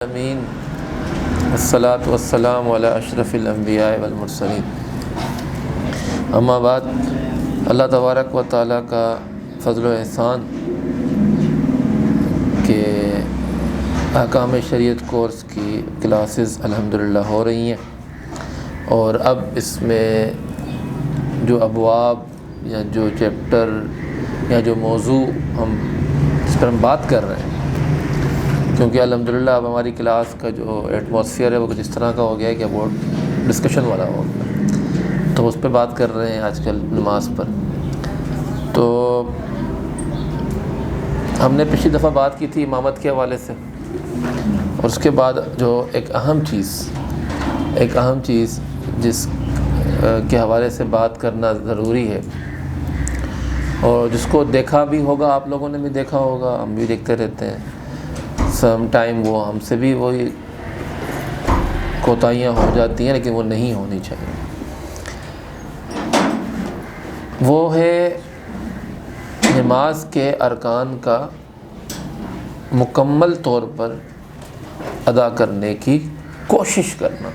امین والصلاۃ والسلام علی اشرف الانبیاء والمرسلین، اما بعد۔ اللہ تبارک و تعالیٰ کا فضل و احسان کہ احکام شریعت کورس کی کلاسز الحمدللہ ہو رہی ہیں، اور اب اس میں جو ابواب یا جو چیپٹر یا جو موضوع جس پر ہم بات کر رہے ہیں، کیونکہ الحمدللہ اب ہماری کلاس کا جو ایٹماسفیئر ہے وہ کچھ اس طرح کا ہو گیا ہے کہ وہ ڈسکشن والا ہو گیا، تو اس پہ بات کر رہے ہیں آج کل نماز پر۔ تو ہم نے پچھلی دفعہ بات کی تھی امامت کے حوالے سے، اور اس کے بعد جو ایک اہم چیز جس کے حوالے سے بات کرنا ضروری ہے، اور جس کو دیکھا بھی ہوگا، آپ لوگوں نے بھی دیکھا ہوگا، ہم بھی دیکھتے رہتے ہیں سم ٹائم، وہ ہم سے بھی وہی کوتاہیاں ہو جاتی ہیں، لیکن وہ نہیں ہونی چاہیے۔ وہ ہے نماز کے ارکان کا مکمل طور پر ادا کرنے کی کوشش کرنا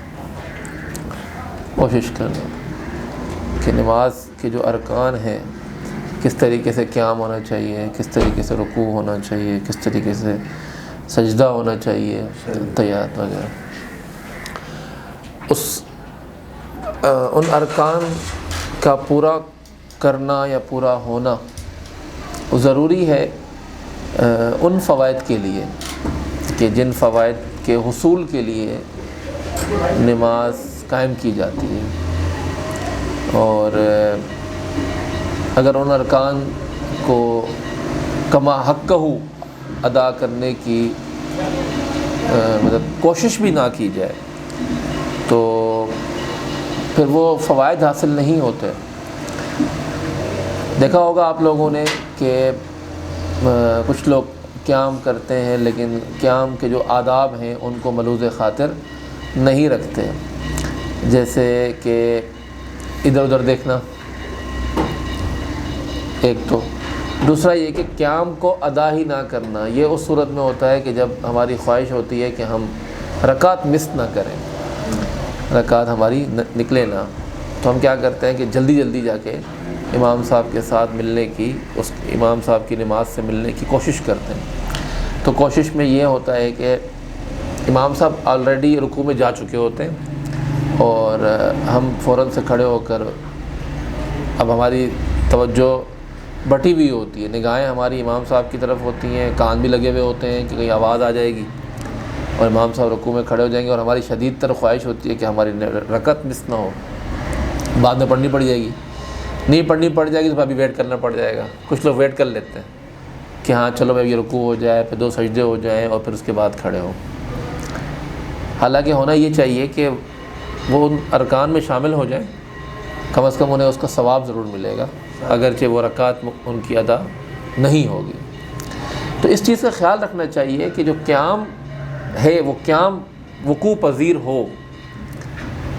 کہ نماز کے جو ارکان ہیں، کس طریقے سے قیام ہونا چاہیے، کس طریقے سے رکوع ہونا چاہیے، کس طریقے سے سجدہ ہونا چاہیے، تحیات وغیرہ، ان ارکان کا پورا کرنا یا پورا ہونا ضروری ہے ان فوائد کے لیے کہ جن فوائد کے حصول کے لیے نماز قائم کی جاتی ہے، اور اگر ان ارکان کو کما حقہ ادا کرنے کی کوشش بھی نہ کی جائے تو پھر وہ فوائد حاصل نہیں ہوتے۔ دیکھا ہوگا آپ لوگوں نے کہ کچھ لوگ قیام کرتے ہیں، لیکن قیام کے جو آداب ہیں ان کو ملوذ خاطر نہیں رکھتے، جیسے کہ ادھر ادھر دیکھنا ایک، تو دوسرا یہ کہ قیام کو ادا ہی نہ کرنا۔ یہ اس صورت میں ہوتا ہے کہ جب ہماری خواہش ہوتی ہے کہ ہم رکعت مس نہ کریں، رکعت ہماری نکلے نہ، تو ہم کیا کرتے ہیں کہ جلدی جا کے امام صاحب کے ساتھ ملنے کی، اس امام صاحب کی نماز سے ملنے کی کوشش کرتے ہیں۔ تو کوشش میں یہ ہوتا ہے کہ امام صاحب آلریڈی رکوع میں جا چکے ہوتے ہیں، اور ہم فوراً سے کھڑے ہو کر، اب ہماری توجہ بٹی ہوئی ہوتی ہے، نگاہیں ہماری امام صاحب کی طرف ہوتی ہیں، کان بھی لگے ہوئے ہوتے ہیں کہ کہیں آواز آ جائے گی، اور امام صاحب رکوع میں کھڑے ہو جائیں گے، اور ہماری شدید تر خواہش ہوتی ہے کہ ہماری رکعت مس نہ ہو، بعد میں پڑھنی پڑ جائے گی، نہیں پڑھنی پڑ جائے گی تو ابھی ویٹ کرنا پڑ جائے گا۔ کچھ لوگ ویٹ کر لیتے ہیں کہ ہاں چلو میں یہ رکوع ہو جائے، پھر 2 سجدے ہو جائیں، اور پھر اس کے بعد کھڑے ہوں۔ حالانکہ ہونا یہ چاہیے کہ وہ ان ارکان میں شامل ہو جائیں، کم از کم انہیں اس کا ثواب ضرور ملے گا، اگرچہ وہ رکعت ان کی ادا نہیں ہوگی۔ تو اس چیز کا خیال رکھنا چاہیے کہ جو قیام ہے وہ قیام وقوع پذیر ہو۔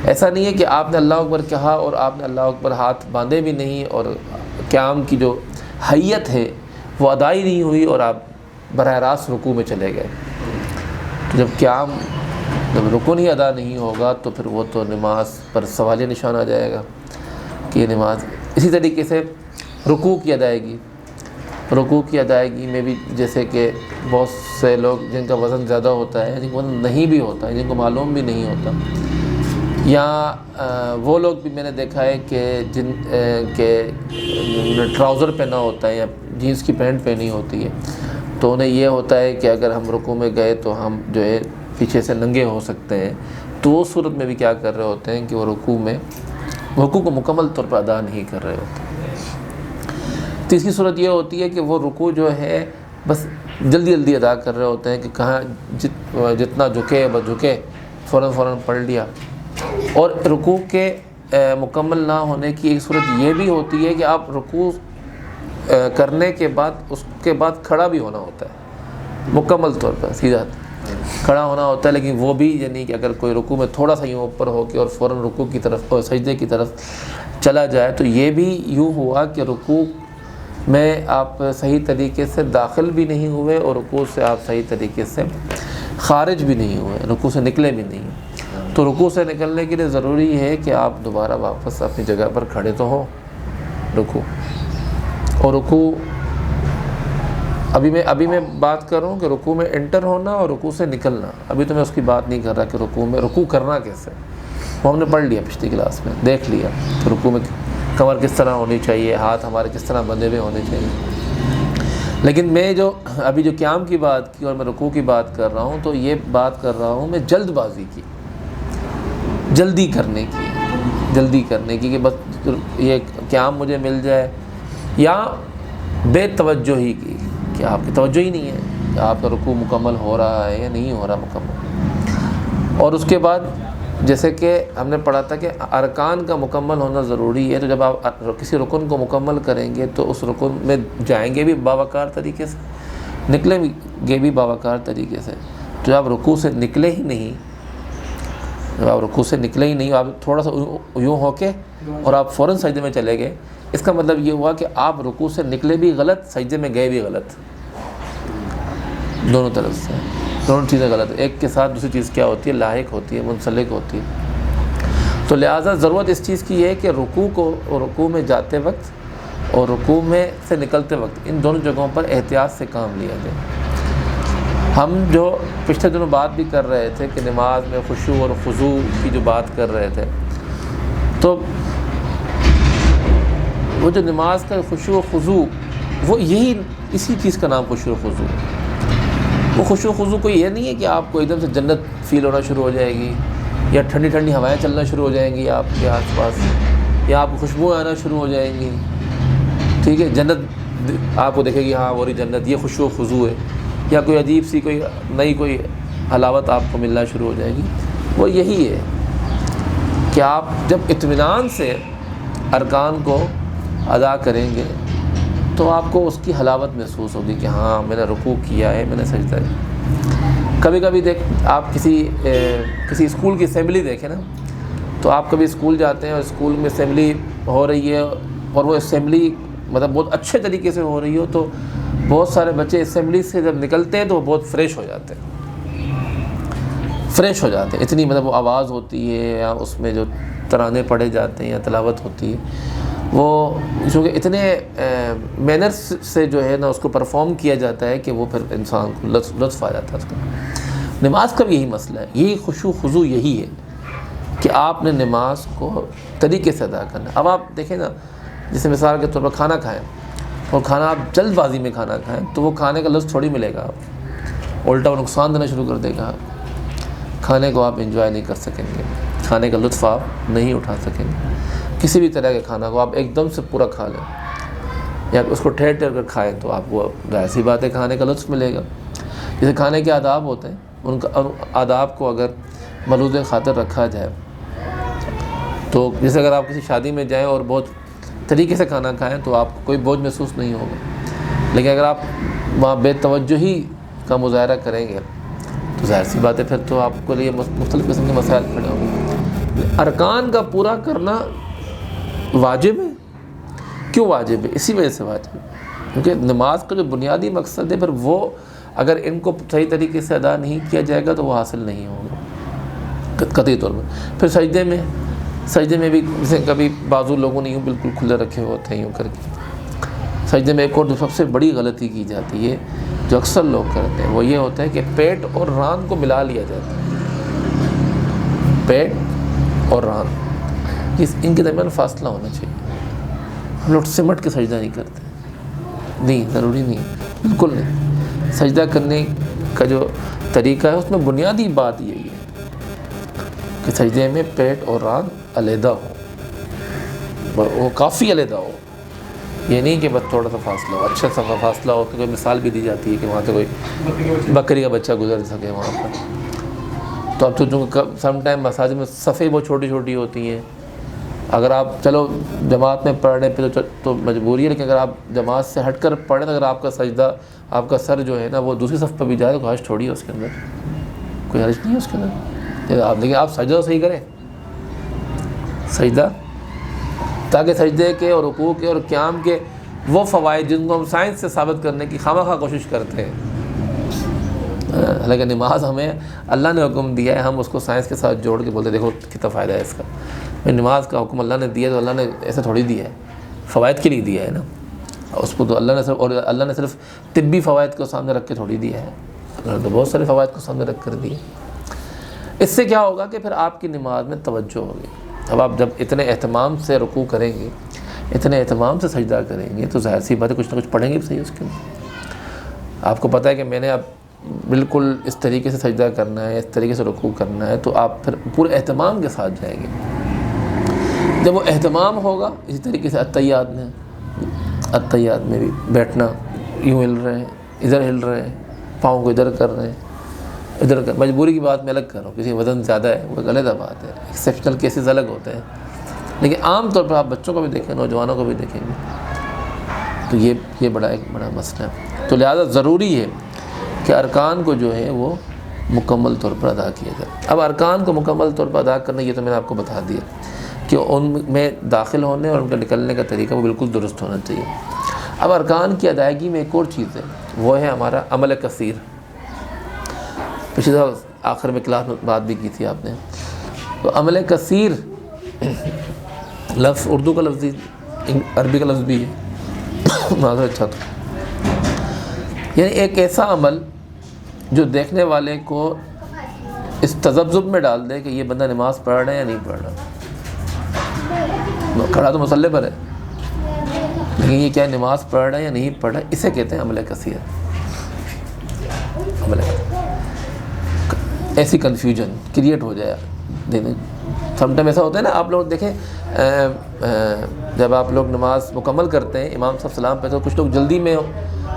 ایسا نہیں ہے کہ آپ نے اللہ اکبر کہا اور آپ نے اللہ اکبر ہاتھ باندھے بھی نہیں، اور قیام کی جو حیت ہے وہ ادا ہی نہیں ہوئی، اور آپ براہ راست رکوع میں چلے گئے۔ تو جب رکن ہی ادا نہیں ہوگا تو پھر وہ تو نماز پر سوالیہ نشان آ جائے گا کہ یہ نماز۔ اسی طریقے سے رکوع کی ادائیگی میں بھی، جیسے کہ بہت سے لوگ جن کا وزن زیادہ ہوتا ہے، جن کو وزن نہیں بھی ہوتا ہے، جن کو معلوم بھی نہیں ہوتا، یا وہ لوگ بھی میں نے دیکھا ہے کہ جن کے ٹراؤزر پہنا ہوتا ہے یا جینس کی پینٹ پہنی ہوتی ہے، تو انہیں یہ ہوتا ہے کہ اگر ہم رکوع میں گئے تو ہم جو ہے پیچھے سے ننگے ہو سکتے ہیں، تو وہ صورت میں بھی کیا کر رہے ہوتے ہیں کہ وہ رکوع کو مکمل طور پر ادا نہیں کر رہے ہوتے۔ تیسری صورت یہ ہوتی ہے کہ وہ رکوع جو ہے بس جلدی ادا کر رہے ہوتے ہیں کہ کہاں جتنا جھکے بس جھکے، فوراً پڑھ لیا۔ اور رکوع کے مکمل نہ ہونے کی ایک صورت یہ بھی ہوتی ہے کہ آپ رکوع کرنے کے بعد اس کے بعد کھڑا بھی ہونا ہوتا ہے، مکمل طور پر سیدھا کھڑا ہونا ہوتا ہے، لیکن وہ بھی یعنی کہ اگر کوئی رکوع میں تھوڑا سا یوں اوپر ہو کے اور فوراً رکوع کی طرف اور سجدے کی طرف چلا جائے، تو یہ بھی یوں ہوا کہ رکوع میں آپ صحیح طریقے سے داخل بھی نہیں ہوئے اور رکوع سے آپ صحیح طریقے سے خارج بھی نہیں ہوئے، رکوع سے نکلے بھی نہیں ہیں، تو رکوع سے نکلنے کے لیے ضروری ہے کہ آپ دوبارہ واپس اپنی جگہ پر کھڑے تو ہوں رکوع. اور رکوع ابھی میں بات کر رہا ہوں کہ رکوع میں انٹر ہونا اور رکوع سے نکلنا. ابھی تو میں اس کی بات نہیں کر رہا کہ رکوع کرنا کیسے، وہ ہم نے پڑھ لیا پچھلی کلاس میں، دیکھ لیا کہ رکوع میں کمر کس طرح ہونی چاہیے، ہاتھ ہمارے کس طرح بندھے ہوئے ہونے چاہیے. لیکن میں ابھی جو قیام کی بات کی اور میں رکوع کی بات کر رہا ہوں، تو یہ بات کر رہا ہوں میں جلد بازی کی، جلدی کرنے کی کہ بس یہ قیام مجھے مل جائے، یا بے توجہی کی کہ آپ کی توجہ ہی نہیں ہے کہ آپ کا رکوع مکمل ہو رہا ہے یا نہیں ہو رہا مکمل. اور اس کے بعد جیسے کہ ہم نے پڑھا تھا کہ ارکان کا مکمل ہونا ضروری ہے، تو جب آپ کسی رکن کو مکمل کریں گے تو اس رکن میں جائیں گے بھی باوقار طریقے سے، نکلیں گے بھی باوقار طریقے سے. تو جب آپ رکوع سے نکلے ہی نہیں، آپ تھوڑا سا یوں ہو کے اور آپ فوراً سجدے میں چلے گئے، اس کا مطلب یہ ہوا کہ آپ رکوع سے نکلے بھی غلط، سجدے میں گئے بھی غلط. دونوں طرف سے دونوں چیزیں غلط. ایک کے ساتھ دوسری چیز کیا ہوتی ہے؟ لاحق ہوتی ہے، منسلک ہوتی ہے. تو لہٰذا ضرورت اس چیز کی ہے کہ رکوع میں جاتے وقت اور رکوع میں سے نکلتے وقت ان دونوں جگہوں پر احتیاط سے کام لیا جائے. ہم جو پچھلے دنوں بات بھی کر رہے تھے کہ نماز میں خشوع اور خضوع کی جو بات کر رہے تھے، تو وہ جو نماز کا خشوع و خضوع، وہ اسی چیز کا نام خشوع و خضوع. وہ خشوع و خضوع کوئی یہ نہیں ہے کہ آپ کو ایک دم سے جنت فیل ہونا شروع ہو جائے گی، یا ٹھنڈی ٹھنڈی ہوائیں چلنا شروع ہو جائیں گی آپ کے آس پاس، یا آپ کو خوشبوئیں آنا شروع ہو جائیں گی. ٹھیک ہے، جنت آپ کو دیکھے گی، ہاں وہ جنت، یہ خشوع و خضوع ہے. یا کوئی عجیب سی کوئی حلاوت آپ کو ملنا شروع ہو جائے گی. وہ یہی ہے کہ آپ جب اطمینان سے ارکان کو ادا کریں گے تو آپ کو اس کی حلاوت محسوس ہوگی کہ ہاں میں نے رکوع کیا ہے، میں نے سجدہ کیا. کبھی کبھی آپ کسی اسکول کی اسمبلی دیکھیں نا، تو آپ کبھی اسکول جاتے ہیں اور اسکول میں اسمبلی ہو رہی ہے اور وہ اسمبلی مطلب بہت اچھے طریقے سے ہو رہی ہو، تو بہت سارے بچے اسمبلی سے جب نکلتے ہیں تو وہ بہت فریش ہو جاتے ہیں. اتنی مطلب وہ آواز ہوتی ہے، یا اس میں جو ترانے پڑھے جاتے ہیں یا تلاوت ہوتی ہے، وہ چونکہ اتنے مینرز سے جو ہے نا اس کو پرفارم کیا جاتا ہے کہ وہ پھر انسان کو لطف آ جاتا ہے اس کا. نماز کا بھی یہی مسئلہ ہے، یہی خشوع خضوع یہی ہے کہ آپ نے نماز کو طریقے سے ادا کرنا. اب آپ دیکھیں نا، جیسے مثال کے طور پر کھانا کھائیں اور کھانا آپ جلد بازی میں کھانا کھائیں تو وہ کھانے کا لطف تھوڑی ملے گا، آپ الٹا وہ نقصان دینا شروع کر دے گا. کھانے کو آپ انجوائے نہیں کر سکیں گے، کھانے کا لطف آپ نہیں اٹھا سکیں گے. کسی بھی طرح کے کھانا کو آپ ایک دم سے پورا کھا لیں یا اس کو ٹھہر ٹھہر کر کھائیں تو آپ کو ظاہر سی بات ہے کھانے کا لطف ملے گا. جیسے کھانے کے آداب ہوتے ہیں، ان کا آداب کو اگر ملحوظ خاطر رکھا جائے تو جیسے اگر آپ کسی شادی میں جائیں اور بہت طریقے سے کھانا کھائیں تو آپ کو کوئی بوجھ محسوس نہیں ہوگا. لیکن اگر آپ وہاں بے توجہی کا مظاہرہ کریں گے تو ظاہر سی بات ہے پھر تو آپ کو لیے مختلف قسم کے مسائل کھڑے ہوں گے. ارکان کا پورا کرنا واجب ہے. کیوں واجب ہے؟ اسی وجہ سے واجب ہے کیونکہ نماز کا جو بنیادی مقصد ہے، پھر وہ اگر ان کو صحیح طریقے سے ادا نہیں کیا جائے گا تو وہ حاصل نہیں ہوگا قطعی طور پر. پھر سجدے میں بھی جیسے کبھی بازو لوگوں نے یوں بالکل کھلے رکھے ہوتے ہیں یوں کر کے. سجدے میں ایک اور سب سے بڑی غلطی کی جاتی ہے جو اکثر لوگ کرتے ہیں، وہ یہ ہوتا ہے کہ پیٹ اور ران کو ملا لیا جاتا ہے. پیٹ اور ران ان کے درمیان فاصلہ ہونا چاہیے. ہم لوگ سمٹ کے سجدہ نہیں کرتے، نہیں، ضروری نہیں، بالکل نہیں. سجدہ کرنے کا جو طریقہ ہے اس میں بنیادی بات یہی ہے کہ سجدے میں پیٹ اور ران علیحدہ ہو، وہ کافی علیحدہ ہو. یہ نہیں کہ بس تھوڑا سا فاصلہ ہو، اچھا سا فاصلہ ہو. کہ کوئی مثال بھی دی جاتی ہے کہ وہاں سے کوئی بکری کا بچہ گزر سکے وہاں پر. تو اب تو سم ٹائم مساجد میں صفیں بہت چھوٹی چھوٹی ہوتی ہیں. اگر آپ چلو جماعت میں پڑھ رہے ہیں تو مجبوری ہے، لیکن اگر آپ جماعت سے ہٹ کر پڑھیں تو اگر آپ کا سجدہ، آپ کا سر جو ہے نا وہ دوسری صف پہ بھی جائے تو کوئی حرج تھوڑی ہے اس کے اندر، کوئی حرج نہیں ہے اس کے اندر. لیکن آپ سجدہ صحیح کریں، سجدہ، تاکہ سجدے کے اور رکوع کے اور قیام کے وہ فوائد جن کو ہم سائنس سے ثابت کرنے کی خواہ مخواہ کوشش کرتے ہیں، حالانکہ نماز ہمیں اللہ نے حکم دیا ہے، ہم اس کو سائنس کے ساتھ جوڑ کے بولتے دیکھو کتنا فائدہ ہے اس کا۔ نماز کا حکم اللہ نے دیا تو اللہ نے ایسے تھوڑی دیا ہے، فوائد کے لیے دیا ہے نا، اس کو تو اللہ نے صرف، اور اللہ نے صرف طبی فوائد کو سامنے رکھ کے تھوڑی دیا ہے، اللہ نے تو بہت سارے فوائد کو سامنے رکھ کر دیے۔ اس سے کیا ہوگا کہ پھر آپ کی نماز میں توجہ ہوگی۔ اب آپ جب اتنے اہتمام سے رکوع کریں گے، اتنے اہتمام سے سجدہ کریں گے، تو ظاہر سی بات ہے کچھ نہ کچھ پڑھیں گے بھی صحیح اس کے اندر۔ آپ کو پتہ ہے کہ میں نے اب بالکل اس طریقے سے سجدہ کرنا ہے، اس طریقے سے رکوع کرنا ہے، تو آپ پھر پورے اہتمام کے ساتھ جائیں گے۔ جب وہ اہتمام ہوگا، اسی طریقے سے اتحیات میں بھی بیٹھنا، یوں ہل رہے ہیں، ادھر ہل رہے ہیں، پاؤں کو ادھر کر رہے ہیں، ادھر کر، مجبوری کی بات میں الگ کر رہا ہوں، کسی وزن زیادہ ہے وہ غلط بات ہے، ایکسیپشنل کیسز الگ ہوتے ہیں، لیکن عام طور پر آپ بچوں کو بھی دیکھیں، نوجوانوں کو بھی دیکھیں گے، تو یہ ایک بڑا مسئلہ ہے۔ تو لہذا ضروری ہے کہ ارکان کو جو ہے وہ مکمل طور پر ادا کیا جائے۔ اب ارکان کو مکمل طور پر ادا کرنا، یہ تو میں نے آپ کو بتا دیا کہ ان میں داخل ہونے اور ان کا نکلنے کا طریقہ وہ بالکل درست ہونا چاہیے۔ اب ارکان کی ادائیگی میں ایک اور چیز ہے، وہ ہے ہمارا عمل کثیر۔ پچھلی دفعہ آخر میں کلاس میں بات بھی کی تھی آپ نے، تو عمل کثیر لفظ اردو کا لفظ، عربی کا لفظ بھی ہے، معذرت اچھا تو یعنی ایک ایسا عمل جو دیکھنے والے کو اس تذبذب میں ڈال دے کہ یہ بندہ نماز پڑھ رہا ہے یا نہیں پڑھ رہا۔ کھڑا تو مصلی پر ہے، لیکن یہ کیا نماز پڑھ رہا ہے یا نہیں پڑھ رہا، اسے کہتے ہیں عمل کثیر۔ ایسی کنفیوژن کریٹ ہو جائے دینے، سم ٹائم ایسا ہوتا ہے نا، آپ لوگ دیکھیں جب آپ لوگ نماز مکمل کرتے ہیں، امام صاحب سلام پہ تو کچھ لوگ جلدی میں ہو،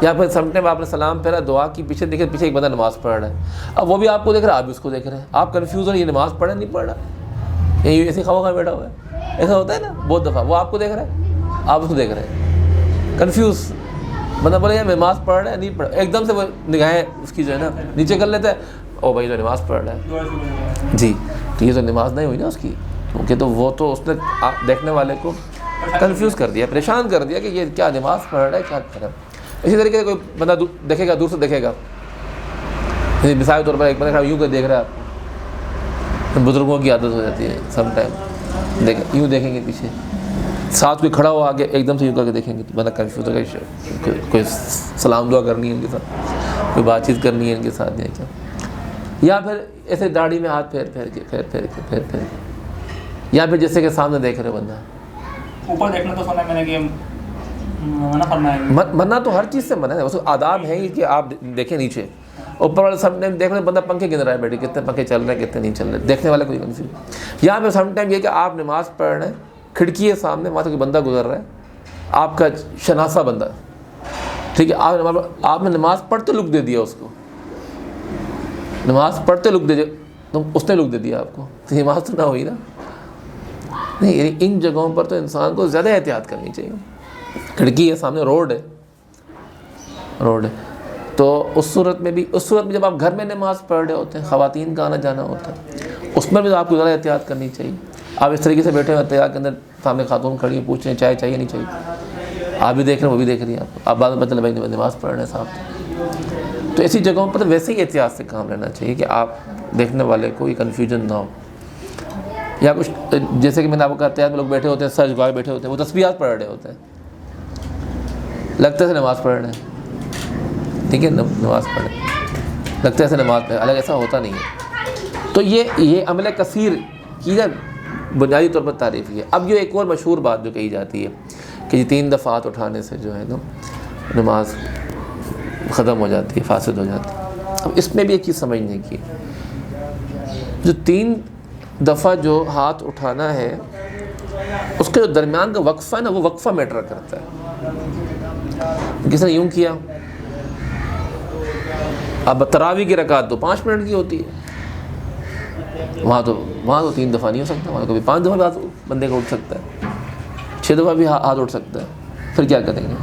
یا پھر سم ٹائم آپ نے سلام پھیرا، دعا کی، پیچھے دیکھے پیچھے ایک بندہ نماز پڑھ رہا ہے، اب وہ بھی آپ کو دیکھ رہا ہے، آپ بھی اس کو دیکھ رہے ہیں، آپ کنفیوز ہو، یہ نماز پڑھ رہا نہیں پڑھ رہا، یہ ایسے خواہ بیٹھا ہوا ہے، ایسا ہوتا ہے نا بہت دفعہ، وہ آپ کو دیکھ رہا ہے، آپ اس کو دیکھ رہے ہیں، کنفیوز بندہ بولے یہ نماز پڑھ رہا ہے نہیں پڑھ، ایک دم سے وہ نگاہیں اس کی جو ہے نا نیچے کر لیتا ہے، او بھائی تو نماز پڑھ رہا ہے جی، تو یہ تو نماز نہیں ہوئی نا اس کی، کیونکہ تو وہ تو اس نے دیکھنے والے کو کنفیوز کر دیا، پریشان کر دیا کہ یہ کیا نماز پڑھ رہا ہے کیا کر رہا ہے۔ اسی طریقے سے کوئی بندہ دیکھے گا، دور سے دیکھے گا، مثال کے طور پر ایک بندہ یوں کر دیکھ رہا ہے آپ کو، بزرگوں کی عادت ہو جاتی ہے سم ٹائم، دیکھیں یوں دیکھیں گے پیچھے، ساتھ کوئی کھڑا ہو آگے ایک دم سے یوں کر کے دیکھیں گے تو بندہ کنفیوز ہوگا، کوئی سلام دعا کرنی ہے ان کے ساتھ، کوئی بات چیت کرنی ہے ان کے ساتھ، یا پھر ایسے داڑھی میں ہاتھ پھیر کے، یا پھر جیسے کہ سامنے دیکھ رہے بندہ، اوپر دیکھنا تو سنا میں نے کہ منع فرمایا، منع تو ہر چیز سے منع ہے، اس آداب ہیں کہ آپ دیکھیں نیچے، اوپر والے سم ٹائم دیکھ رہے بندہ پنکھے گن رہا ہے بیٹھے، کتنے پنکھے چل رہے ہیں کتنے نہیں چل رہے، دیکھنے والے کوئی کنفیوز، یا پھر سم ٹائم یہ کہ آپ نماز پڑھ رہے ہیں، کھڑکی ہے سامنے، وہاں سے کوئی بندہ گزر رہا ہے، آپ کا شناسا بندہ، ٹھیک ہے، آپ نے نماز پڑھتے لک دے دیا اس کو، نماز پڑھتے لک دے دیا تو اس نے لک دے دیا آپ کو، تو نماز تو نہ ہوئی نا، نہیں، یعنی ان جگہوں پر تو انسان کو زیادہ احتیاط کرنی چاہیے۔ کھڑکی ہے سامنے، روڈ ہے، تو اس صورت میں جب آپ گھر میں نماز پڑھ رہے ہوتے ہیں، خواتین کا آنا جانا ہوتا ہے، اس میں بھی آپ کو زیادہ احتیاط کرنی چاہیے۔ آپ اس طریقے سے بیٹھے ہوئے احتیاط کے اندر، سامنے خاتون کھڑی ہیں، پوچھ رہے ہیں چائے چاہیے نہیں چاہیے، آپ بھی دیکھ رہے ہیں وہ بھی دیکھ رہی ہیں آپ بعد میں پتہ بھائی نماز پڑھ رہے ہیں صاحب، تو ایسی جگہوں پر ویسے ہی احتیاط سے کام لینا چاہیے کہ آپ دیکھنے والے کو یہ کنفیوژن نہ ہو، یا کچھ جیسے کہ میں نے آپ کو کہا احتیاط میں لوگ بیٹھے ہوتے ہیں، سر جھکائے بیٹھے ہوتے ہیں، وہ تسبیحات پڑھ رہے ہوتے ہیں، لگتا ہے نماز پڑھ رہے ہیں، ٹھیک ہے، نماز پڑھ رہے ہیں، لگتا ہے ایسے نماز پڑھ، الگ ایسا ہوتا نہیں ہے۔ تو یہ عمل کثیر کی بنیادی طور پر تعریف ہے۔ اب جو ایک اور مشہور بات جو کہی جاتی ہے کہ 3 دفعہ ہاتھ اٹھانے سے جو ہے نا نماز ختم ہو جاتی ہے، فاسد ہو جاتی ہے۔ اب اس میں بھی ایک چیز سمجھنے کی، جو 3 دفعہ جو ہاتھ اٹھانا ہے اس کے جو درمیان کا وقفہ ہے نا، وہ وقفہ میٹر کرتا ہے۔ کس نے یوں کیا، اب تراویح کی رکعت تو 5 منٹ کی ہوتی ہے، وہاں تو 3 دفعہ نہیں ہو سکتا، وہاں کبھی 5 دفعہ بھی ہاتھ بندے کا اٹھ سکتا ہے، 6 دفعہ بھی ہاتھ اٹھ سکتا ہے، پھر کیا کریں گے؟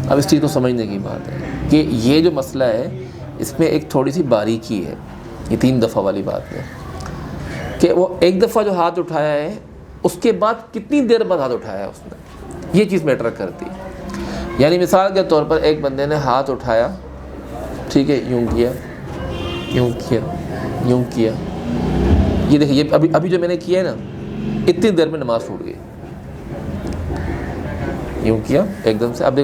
اب اس چیز کو سمجھنے کی بات ہے کہ یہ جو مسئلہ ہے اس میں ایک تھوڑی سی باریکی ہے، یہ 3 دفعہ والی بات ہے کہ وہ ایک دفعہ جو ہاتھ اٹھایا ہے اس کے بعد کتنی دیر بعد ہاتھ اٹھایا ہے اس نے، یہ چیز میٹر کرتی ہے۔ یعنی مثال کے طور پر ایک بندے نے ہاتھ اٹھایا، ٹھیک ہے، یوں کیا، یوں کیا، یوں کیا. یہ دیکھیں، یہ ابھی جو میں نے کیا ہے نا، اتنی دیر میں نماز ٹوٹ گئی. یوں کیا ایک دم سے. اب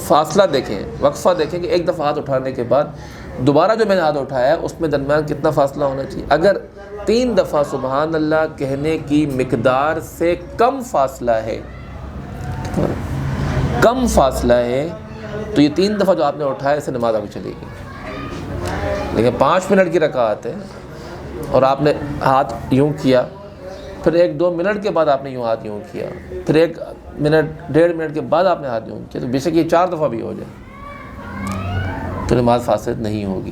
فاصلہ دیکھیں، وقفہ دیکھیں کہ ایک دفعہ ہاتھ اٹھانے کے بعد دوبارہ جو میں نے ہاتھ اٹھایا ہے اس میں درمیان کتنا فاصلہ ہونا چاہیے. اگر 3 دفعہ سبحان اللہ کہنے کی مقدار سے کم فاصلہ ہے، کم فاصلہ ہے، تو یہ 3 دفعہ جو آپ نے اٹھایا اسے نماز آگے چلے گی. لیکن 5 منٹ کی رکعت ہے اور آپ نے ہاتھ یوں کیا، پھر 1-2 منٹ کے بعد آپ نے یوں ہاتھ یوں کیا، پھر 1 منٹ 1.5 منٹ کے بعد آپ نے ہاتھ یوں کیا، تو بے شک یہ 4 دفعہ بھی ہو جائے تو نماز فاسد نہیں ہوگی.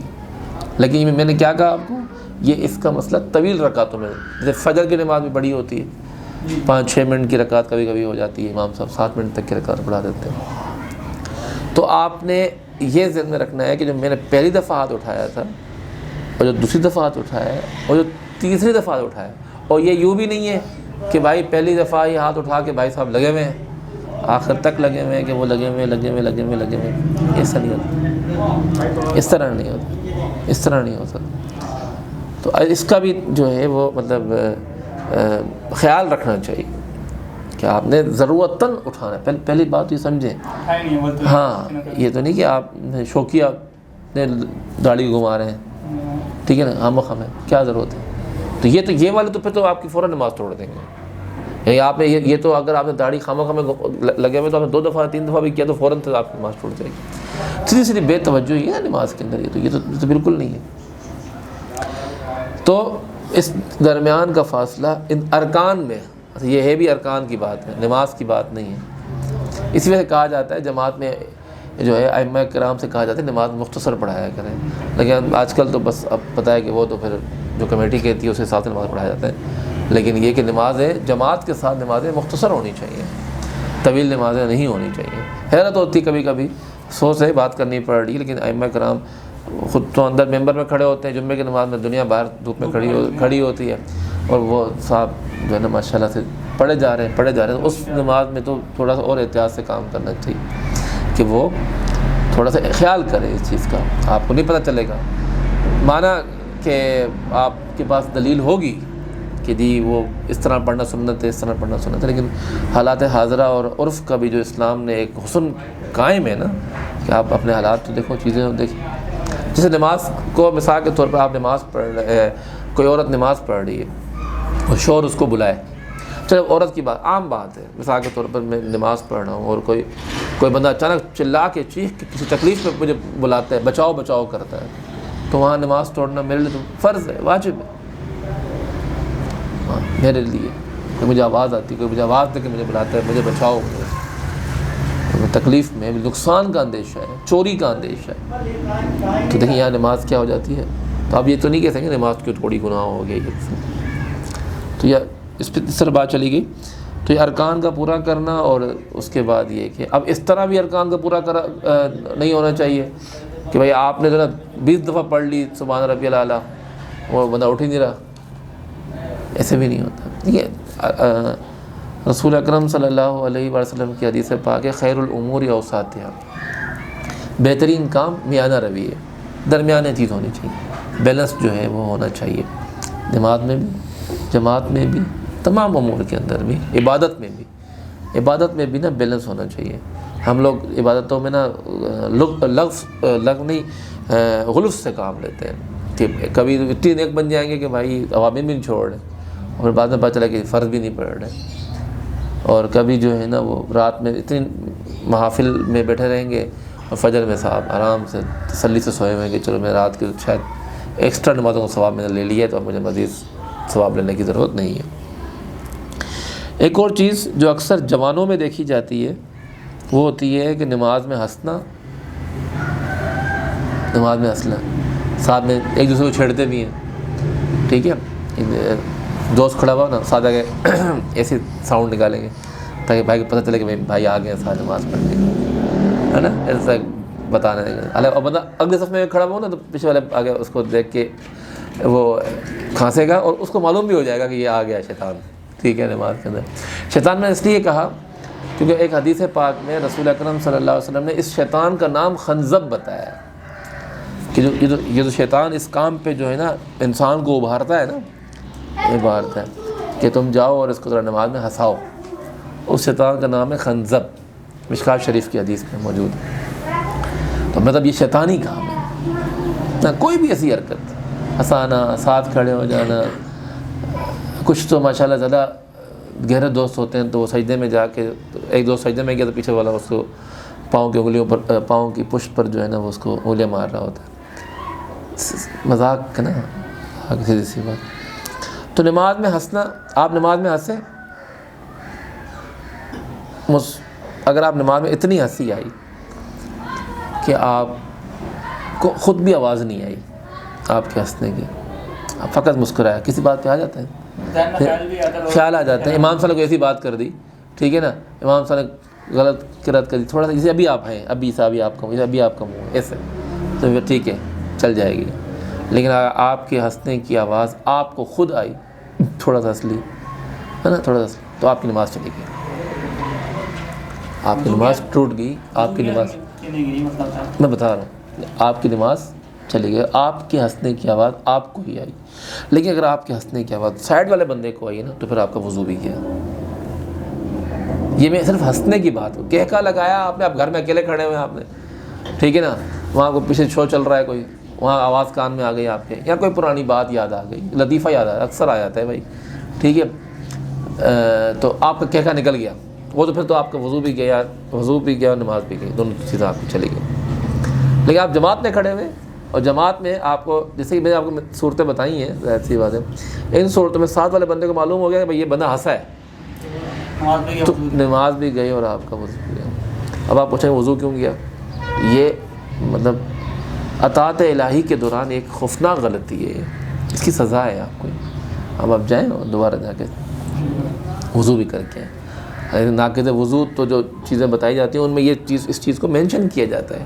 لیکن میں نے کیا کہا آپ کو، یہ اس کا مسئلہ طویل رکعتوں میں، جیسے فجر کی نماز بھی بڑی ہوتی ہے، 5-6 منٹ کی رکعت کبھی کبھی ہو جاتی ہے، امام صاحب 7 منٹ تک کی رکعت پڑھا دیتے ہیں. تو آپ نے یہ ذہن میں رکھنا ہے کہ جو میں نے پہلی دفعہ ہاتھ اٹھایا تھا اور جو دوسری دفعہ ہاتھ اٹھایا ہے اور جو تیسری دفعہ ہاتھ اٹھایا ہے، اور یہ یوں بھی نہیں ہے کہ بھائی پہلی دفعہ یہ ہاتھ اٹھا کے بھائی صاحب لگے ہوئے ہیں، آخر تک لگے ہوئے ہیں کہ وہ لگے ہوئے، ایسا نہیں ہوتا، اس طرح نہیں ہوتا. تو اس کا بھی جو ہے وہ مطلب خیال رکھنا چاہیے کہ آپ نے ضرورتاً اٹھانا ہے. پہلی بات یہ سمجھیں، ہاں یہ تو نہیں کہ آپ شوقیہ نے داڑھی گھما رہے ہیں، ٹھیک ہے نا، ہم ہے کیا ضرورت ہے. تو یہ والے تو پھر تو آپ کی فوراً نماز توڑ دیں گے. یعنی آپ نے یہ تو اگر آپ نے داڑھی خامہ لگے ہوئے تو آپ نے 2 دفعہ 3 دفعہ بھی کیا تو فوراً تو آپ کی نماز ٹوٹ جائے گی. سیدھی بے توجہی ہے نماز کے اندر. یہ تو بالکل نہیں ہے. تو اس درمیان کا فاصلہ ان ارکان میں، یہ ہے بھی ارکان کی بات ہے، نماز کی بات نہیں ہے. اسی وجہ سے کہا جاتا ہے جماعت میں جو ہے ائمہ کرام سے کہا جاتا ہے نماز مختصر پڑھایا کریں. لیکن آج کل تو بس اب پتہ ہے کہ وہ تو پھر جو کمیٹی کہتی ہے اس حساب سے نماز پڑھایا جاتا ہے. لیکن یہ کہ نمازیں جماعت کے ساتھ نمازیں مختصر ہونی چاہیے، طویل نمازیں نہیں ہونی چاہیے. حیرت ہوتی کبھی کبھی، سوچ ہے بات کرنی پڑ رہی ہے، لیکن ائمہ کرام خود تو اندر ممبر میں کھڑے ہوتے ہیں جمعے کی نماز میں، دنیا باہر دھوپ میں کھڑی ہوتی ہے، اور وہ صاحب جو ہے نا ماشاء اللہ سے پڑھے جا رہے ہیں. اس نماز میں تو تھوڑا سا اور احتیاط سے کام کرنا چاہیے کہ وہ تھوڑا سا خیال کرے اس چیز کا. آپ کو نہیں پتہ چلے گا، مانا کہ آپ کے پاس دلیل ہوگی کہ جی وہ اس طرح پڑھنا سنت ہے، اس طرح پڑھنا سنت ہے، لیکن حالات حاضرہ اور عرف کا بھی جو اسلام نے ایک حسن قائم ہے نا، کہ آپ اپنے حالات تو دیکھو، چیزیں دیکھیں. جیسے نماز کو مثال کے طور پر آپ نماز پڑھ رہے ہیں، کوئی عورت نماز پڑھ رہی ہے اور شوہر اس کو بلائے، چلو عورت کی بات عام بات ہے، مثال کے طور پر میں نماز پڑھ رہا ہوں اور کوئی بندہ اچانک چلا کے چیخ کے کسی تکلیف میں مجھے بلاتا ہے، بچاؤ کرتا ہے، تو وہاں نماز توڑنا میرے لیے تو فرض ہے، واجب ہے. میرے لیے مجھے آواز آتی، کوئی مجھے آواز دے کے مجھے بلاتا ہے، مجھے بچاؤ، تکلیف میں نقصان کا اندیشہ ہے، چوری کا اندیشہ ہے، تو دیکھیں یہاں نماز کیا ہو جاتی ہے. تو آپ یہ تو نہیں کہہ سکیں نماز کیوں تھوڑی گناہ ہو گئی. تو یہ اس پہ اس طرح بات چلی گئی. تو یہ ارکان کا پورا کرنا، اور اس کے بعد یہ کہ اب اس طرح بھی ارکان کا پورا نہیں ہونا چاہیے کہ بھائی آپ نے ذرا 20 دفعہ پڑھ لی سبحان ربی الاعلیٰ، وہ بندہ اٹھ ہی نہیں رہا، ایسے بھی نہیں ہوتا. یہ رسول اکرم صلی اللہ علیہ وسلم کی حدیث پاک ہے، خیر الامور اوساطھا، بہترین کام میانہ روی ہے، درمیانے چیز ہونی چاہیے، بیلنس جو ہے وہ ہونا چاہیے. نماز میں بھی، جماعت میں بھی، تمام امور کے اندر بھی، عبادت میں بھی نا بیلنس ہونا چاہیے. ہم لوگ عبادتوں میں نا غلف سے کام لیتے ہیں کہ کبھی اتنی نیک بن جائیں گے کہ بھائی عوامل بھی نہیں چھوڑ رہے، اور بعد میں پتہ چلا کہ فرض بھی نہیں پڑھ رہے، اور کبھی جو ہے نا وہ رات میں اتنی محافل میں بیٹھے رہیں گے اور فجر میں صاحب آرام سے تسلی سے سوئے ہوئے کہ چلو میں رات کی شاید ایکسٹرا نمازوں کا ثواب میں نے لے لیا ہے، تو اب مجھے مزید ثواب لینے کی ضرورت نہیں ہے. ایک اور چیز جو اکثر جوانوں میں دیکھی جاتی ہے وہ ہوتی ہے کہ نماز میں ہنسنا، ساتھ میں ایک دوسرے کو چھیڑتے بھی ہیں، ٹھیک ہے، دوست کھڑا ہوا نا ساتھ آگے ایسے ساؤنڈ نکالیں گے تاکہ بھائی کو پتہ چلے کہ بھائی آ گئے ساتھ نماز پڑھنے، ہے نا، ایسا بتانا ہے. اور بندہ اگلے صف میں کھڑا ہوا نا تو پیچھے والے آگے اس کو دیکھ کے وہ کھانسے گا، اور اس کو معلوم بھی ہو جائے گا کہ یہ آ گیا شیطان، ٹھیک ہے. نماز کے اندر شیطان میں اس لیے کہا کیونکہ ایک حدیث پاک میں رسول اکرم صلی اللہ علیہ وسلم نے اس شیطان کا نام خنزب بتایا یہ جو شیطان اس کام پہ جو ہے نا انسان کو ابھارتا ہے نا، ابھارتا ہے کہ تم جاؤ اور اس کو ذرا نماز میں ہنساؤ، اس شیطان کا نام ہے خنزب، مشکات شریف کی حدیث میں موجود ہے۔ تو مطلب یہ شیطانی کام ہے نہ، کوئی بھی ایسی حرکت، ہنسانا، ساتھ کھڑے ہو جانا۔ کچھ تو ماشاءاللہ زیادہ گہرے دوست ہوتے ہیں تو وہ سجدے میں جا کے، ایک دوست سجدے میں گیا تو پیچھے والا اس کو پاؤں کی انگلیوں پر، پاؤں کی پشت پر جو ہے نا وہ اس کو انگلیاں مار رہا ہوتا ہے۔ مذاق ہے نا، کسی سی بات۔ تو نماز میں ہنسنا، آپ نماز میں ہنسیں، اگر آپ نماز میں اتنی ہنسی آئی کہ آپ کو خود بھی آواز نہیں آئی آپ کے ہنسنے کی، آپ فقط مسکرایا، کسی بات پہ آ جاتا ہے، خیال آ جاتا ہے، امام صاحب کو ایسی بات کر دی، ٹھیک ہے نا، امام صاحب نے غلط قرات کر دی تھوڑا سا، جیسے ابھی آپ ہیں، ابھی آپ کا منہ، ابھی آپ کا منہ ایسے، تو پھر ٹھیک ہے چل جائے گی۔ لیکن آپ کے ہنسنے کی آواز آپ کو خود آئی، تھوڑا سا ہنس لی ہے نا، تھوڑا سا، تو آپ کی نماز چلے گی، آپ کی نماز ٹوٹ گئی، آپ کی نماز، میں بتا رہا ہوں، آپ کی نماز چلی گئی، آپ کے ہنسنے کی آواز آپ کو ہی آئی۔ لیکن اگر آپ کے ہنسنے کی آواز سائڈ والے بندے کو آئی نا تو پھر آپ کا وضو بھی گیا۔ یہ میں صرف ہنسنے کی بات ہوں، کہکا لگایا آپ نے، آپ گھر میں اکیلے کھڑے ہوئے ہیں آپ نے، ٹھیک ہے نا، وہاں کو پیچھے شو چل رہا ہے کوئی، وہاں آواز کان میں آ گئی آپ کے، یا کوئی پرانی بات یاد آ گئی، لطیفہ یاد آیا، اکثر آ جاتا ہے بھائی، ٹھیک ہے، تو آپ کا کہکا نکل گیا، وہ تو پھر تو آپ کا وضو بھی گیا، اور نماز بھی گئی، دونوں چیزیں آپ کی چلی گئی۔ لیکن آپ جماعت میں کھڑے ہوئے، اور جماعت میں آپ کو، جیسے کہ میں نے آپ کو صورتیں بتائی ہیں، ظاہر سی بات ہے، ان صورتوں میں ساتھ والے بندے کو معلوم ہو گیا کہ بھائی یہ بندہ ہنسا ہے، تو نماز بھی گئی اور آپ کا وضو بھی گیا۔ اب آپ پوچھیں وضو کیوں گیا؟ یہ مطلب اطاعت الہی کے دوران ایک خوفناک غلطی ہے، اس کی سزا ہے آپ کو۔ اب آپ جائیں اور دوبارہ جا کے وضو بھی کر کے آئیں۔ ناقض وضو تو جو چیزیں بتائی جاتی ہیں ان میں یہ چیز، اس چیز کو مینشن کیا جاتا ہے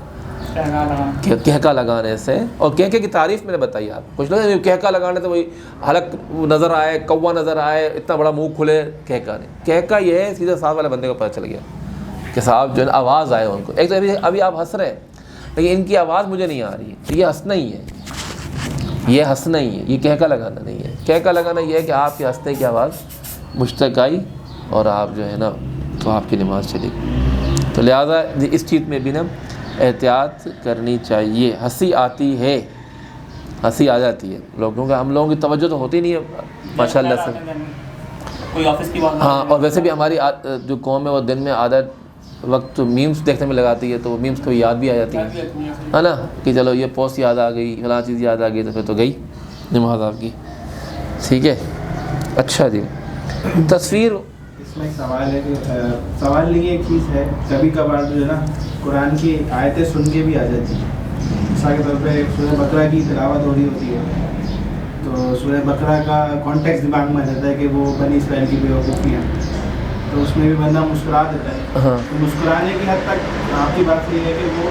کہ کہکا لگانے سے، اور کہکے کی تعریف میں نے بتائی آپ، کچھ لوگ کہکا لگانے سے وہی حلق نظر آئے، کوا نظر آئے، اتنا بڑا منہ کھلے، کہکا نہیں، کہکا یہ ہے سیدھے ساتھ والے بندے کو پتہ چل گیا کہ صاحب جو ہے آواز آئے ان کو، ایک تو ابھی آپ ہنس رہے ہیں لیکن ان کی آواز مجھے نہیں آ رہی ہے، یہ ہنسنا ہی ہے، یہ ہنسنا ہی ہے، یہ کہکا لگانا نہیں ہے۔ کہکا لگانا یہ ہے کہ آپ کے ہنسنے کی آواز مجھ تک آئی اور آپ جو ہے نا تو آپ کی نماز چلی گئی۔ تو لہٰذا اس چیز میں بھی نا احتیاط کرنی چاہیے۔ ہنسی آتی ہے، ہنسی آ جاتی ہے لوگوں کا، ہم لوگوں کی توجہ تو ہوتی نہیں ہے ماشاء اللہ سے، کوئی آفس کی بات، ہاں، اور ویسے بھی ہماری جو قوم ہے وہ دن میں آدھا وقت میمز دیکھنے میں لگاتی ہے، تو وہ میمز کبھی یاد بھی آ جاتی ہے نا، کہ چلو یہ پوسٹ یاد آ گئی، فلاں چیز یاد آ گئی، تو پھر تو گئی نماز آپ کی، ٹھیک ہے۔ اچھا جی، تصویر، اس میں ایک سوال ہے کہ سوال نہیں ایک چیز ہے، کبھی کبھار جو ہے نا قرآن کی آیتیں سن کے بھی آ جاتی ہیں، مثال کے طور پہ سورہ بقرہ کی تلاوت ہو رہی ہوتی ہے تو سورہ بقرہ کا کانٹیکس دماغ میں آ جاتا ہے کہ وہ بنی اسرائیل کی بیوقوفیاں، تو اس میں بھی بندہ مسکرا دیتا ہے۔ ہاں، تو مسکرانے کی حد تک آپ کی بات یہ ہے کہ وہ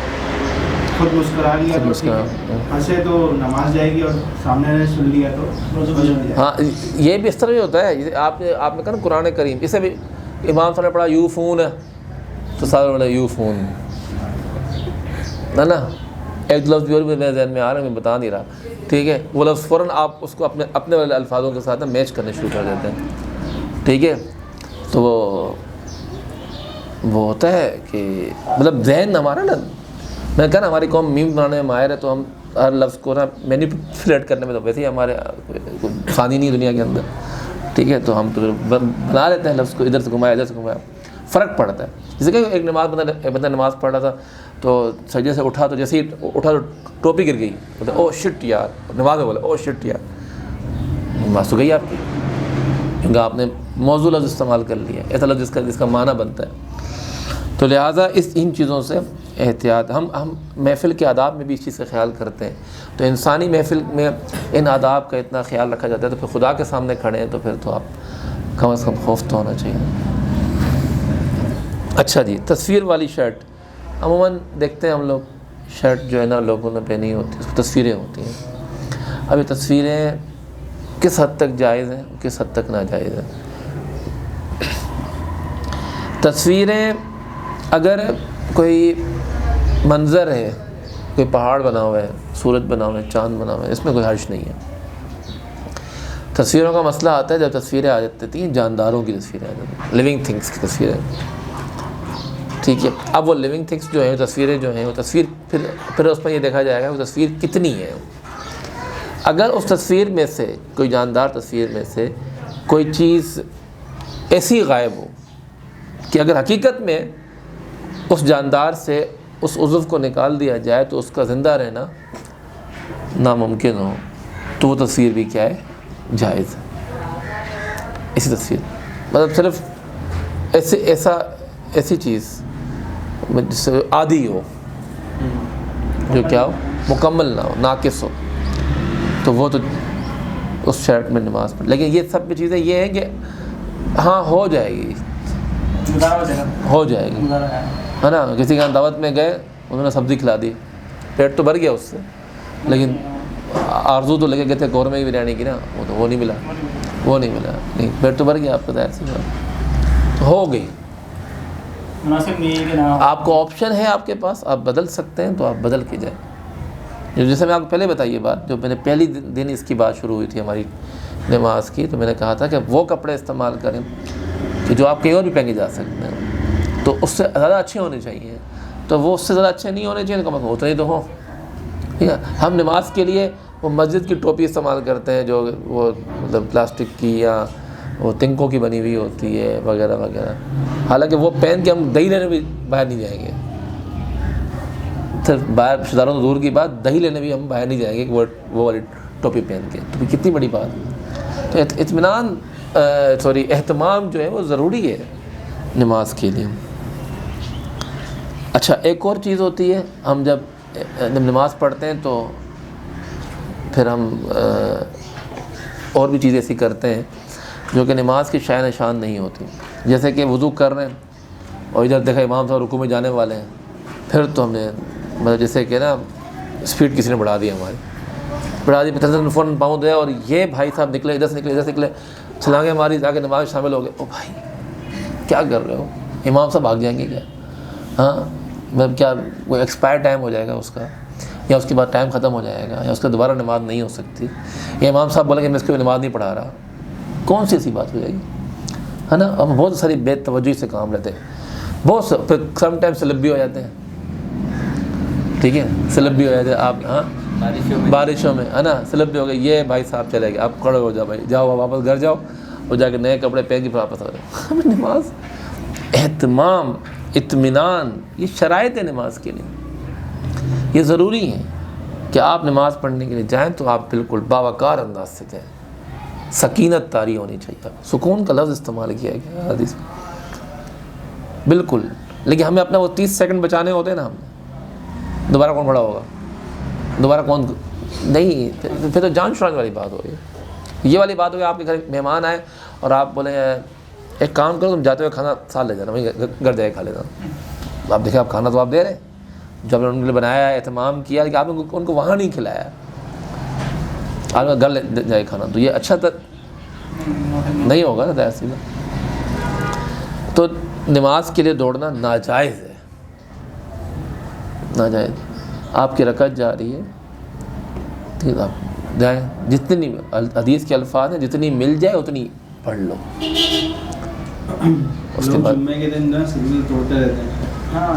خود مسکرا لیا تو ٹھیک ہے، ہنسے تو نماز جائے گی، اور سامنے نے سن لیا تو وضو بن جائے گا۔ ہاں، یہ بھی اس طرح بھی ہوتا ہے، جیسے آپ نے کہا نا قرآن کریم، اسے بھی امام صاحب نے پڑھا یوفون ہے تو سارے بڑے یوفون ہے نا، ایک لفظ بھی اور بھی میرے ذہن میں آ رہا ہے، میں بتا نہیں رہا، ٹھیک ہے، وہ لفظ فوراً آپ اس کو اپنے والے الفاظوں کے ساتھ میچ کرنے شروع کر دیتے ہیں، ٹھیک ہے، تو وہ ہوتا ہے کہ مطلب ذہن ہمارا نا، میں کہا نا ہماری قوم میم بنانے میں ماہر ہے، تو ہم ہر لفظ کو نا مینیپولیٹ کرنے میں تو ویسے ہی ہمارے ثانی نہیں دنیا کے اندر، ٹھیک ہے، تو ہم تو بنا لیتے ہیں لفظ کو، ادھر سے گھمایا ادھر سے گھمایا، فرق پڑتا ہے۔ جیسے کہ ایک بندہ نماز پڑھ رہا تھا تو سجدے سے اٹھا، تو جیسے ہی اٹھا تو ٹوپی گر گئی، بولتے او شٹ یار، نماز میں بولا او شٹ یار، نماز تو گئی آپ کی، کیونکہ آپ نے موضوع لفظ استعمال کر لیا، ایسا لفظ جس کا معنی بنتا ہے۔ تو لہٰذا ان چیزوں سے احتیاط، ہم محفل کے آداب میں بھی اس چیز کا خیال کرتے ہیں، تو انسانی محفل میں ان آداب کا اتنا خیال رکھا جاتا ہے، تو پھر خدا کے سامنے کھڑے ہیں تو پھر تو آپ کم از کم خوف تو ہونا چاہیے۔ اچھا جی، تصویر والی شرٹ، عموماً دیکھتے ہیں ہم لوگ شرٹ جو ہے نا لوگوں نے پہنی ہوتی ہے، اس میں تصویریں ہوتی ہیں۔ اب یہ تصویریں کس حد تک جائز ہیں، کس حد تک ناجائز ہیں؟ تصویریں اگر کوئی منظر ہے کوئی پہاڑ بنا ہوا ہے، سورج بنا ہوا ہے، چاند بنا ہوا ہے، اس میں کوئی حرج نہیں ہے۔ تصویروں کا مسئلہ آتا ہے جب تصویریں آ جاتی ہیں جانداروں کی تصویریں آ جاتی ہیں، لیونگ تھنگس کی تصویریں، ٹھیک ہے۔ اب وہ لیونگ تھنگس جو ہیں، تصویریں جو ہیں، وہ تصویر پھر اس میں یہ دیکھا جائے گا وہ تصویر کتنی ہے۔ اگر اس تصویر میں سے کوئی جاندار تصویر میں سے کوئی چیز ایسی غائب ہو کہ اگر حقیقت میں اس جاندار سے اس عضو کو نکال دیا جائے تو اس کا زندہ رہنا ناممکن ہو، تو وہ تصویر بھی کیا ہے، جائز ہے۔ اسی تصویر مطلب صرف ایسی چیز جس سے عادی ہو، جو کیا ہو، مکمل نہ ہو، ناقص ہو، تو وہ تو اس شرط میں نماز پڑھ۔ لیکن یہ سب چیزیں یہ ہیں کہ ہاں ہو جائے گی، ہو جائے گی، ہے نا۔ کسی کا دعوت میں گئے، انہوں نے سبزی کھلا دی، پیٹ تو بھر گیا اس سے، لیکن آرزو تو لگے گئے تھے قورمے کی بریانی کی نا، وہ نہیں ملا، نہیں، پیٹ تو بھر گیا آپ کا، ظاہر سی بات تو ہو گئی۔ آپ کو آپشن ہے آپ کے پاس، آپ بدل سکتے ہیں تو آپ بدل کے جائیں۔ جیسے میں آپ کو پہلے بتائیے بات، جو میں نے پہلی دن اس کی بات شروع ہوئی تھی ہماری نماز کی، تو میں نے کہا تھا کہ وہ کپڑے استعمال کریں کہ جو آپ کہیں اور بھی پہنے جا سکتے ہیں، تو اس سے زیادہ اچھے ہونے چاہیے، تو وہ اس سے زیادہ اچھے نہیں ہونے چاہیے، تو اتنے ہی تو ہوں، ٹھیک ہے۔ ہم نماز کے لیے وہ مسجد کی ٹوپی استعمال کرتے ہیں، جو وہ مطلب پلاسٹک کی یا وہ تنکوں کی بنی ہوئی ہوتی ہے وغیرہ وغیرہ، حالانکہ وہ پہن کے ہم دہی لینے بھی باہر نہیں جائیں گے، صرف باہر رشتہ داروں تو دور کی بات، دہی لینے بھی ہم باہر نہیں جائیں گے کہ وہ والی ٹوپی پہن کے، تو کتنی بڑی بات۔ تو اہتمام جو ہے وہ ضروری ہے نماز کے لیے۔ اچھا، ایک اور چیز ہوتی ہے، ہم جب نماز پڑھتے ہیں تو پھر ہم اور بھی چیزیں ایسی کرتے ہیں جو کہ نماز کی شائع نشان نہیں ہوتی، جیسے کہ وضو کر رہے ہیں اور ادھر دیکھا امام صاحب رکوع میں جانے والے ہیں، پھر تو ہم نے مطلب جیسے کہ نا اسپیڈ کسی نے بڑھا دی ہماری، فوراً پاؤں دیا اور یہ بھائی صاحب نکلے، ادھر سے نکلے، چھلانگیں ماری، جا کے نماز شامل ہو گئے۔ او بھائی کیا کر رہے ہو، امام صاحب بھاگ جائیں گے کیا؟ ہاں مطلب کیا وہ ایکسپائر ٹائم ہو جائے گا اس کا، یا اس کے بعد ٹائم ختم ہو جائے گا، یا اس کا دوبارہ نماز نہیں ہو سکتی، یا امام صاحب بولیں کہ میں اس کو نماز نہیں پڑھا رہا، کون سی ایسی بات ہو جائے گی، ہے نا۔ ہم بہت ساری بے توجہی سے کام لیتے ہیں، بہت سے پھر سم ٹائم سلب بھی ہو جاتے ہیں، ٹھیک ہے، سلب بھی ہو جاتے ہیں آپ، ہاں بارشوں میں، ہے نا، سلب بھی ہو گئے، یہ بھائی صاحب چلے گئے، آپ کھڑے ہو جاؤ، بھائی جاؤ واپس گھر جاؤ، اور جا کے نئے کپڑے پہن کے پھر واپس آ جاؤ۔ نماز اہتمام، اطمینان، یہ شرائط ہے نماز کے لیے، یہ ضروری ہے کہ آپ نماز پڑھنے کے لیے جائیں تو آپ بالکل باوقار انداز سے جائیں، سکینت طاری ہونی چاہیے۔ سکون کا لفظ استعمال کیا گیا حدیث میں، بالکل۔ لیکن ہمیں اپنا وہ 30 سیکنڈ بچانے ہوتے ہیں نا، ہم دوبارہ کون کھڑا ہوگا، دوبارہ کون نہیں، پھر تو جان چھڑانے والی بات ہو گئی۔ یہ والی بات ہو گئی، آپ کے گھر مہمان آئے اور آپ بولیں ایک کام کرو، تم جاتے ہوئے کھانا ساتھ لے جانا، وہیں گھر جائے کھا لینا۔ آپ دیکھیں، آپ کھانا تو آپ دے رہے ہیں، جب ان کے لیے بنایا ہے، اہتمام کیا، لیکن آپ نے ان کو وہاں نہیں کھلایا، آپ نے گھر لے جائے کھانا، تو یہ اچھا نہیں ہوگا نا، ظاہر سی بات۔ تو نماز کے لیے دوڑنا ناجائز ہے، ناجائز۔ آپ کی رکعت جا رہی ہے، ٹھیک ہے، آپ جائیں، جتنی حدیث کے الفاظ ہیں، جتنی مل جائے اتنی پڑھ لو۔ اس کے بعد جمعے کے دن نا سگنل توڑتے رہتے ہیں، ہاں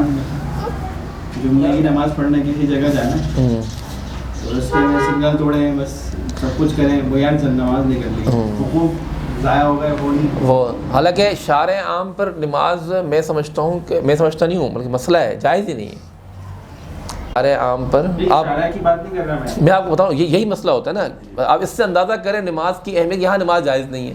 جمعے کی نماز پڑھنے کسی جگہ جانا ہے تو اس کے میں سگنل توڑیں، بس سب کچھ کریں، بیان سے نماز نہیں کر لی، حقوق ضائع ہو گئے، وہ حالانکہ شارع عام پر نماز میں سمجھتا ہوں کہ میں سمجھتا نہیں ہوں، بلکہ مسئلہ ہے، جائز ہی نہیں ہے شارع عام پر۔ آپ کی بات نہیں کر رہا میں آپ کو بتاؤں، یہی مسئلہ ہوتا ہے نا، آپ اس سے اندازہ کریں نماز کی اہمیت، یہاں نماز جائز نہیں ہے،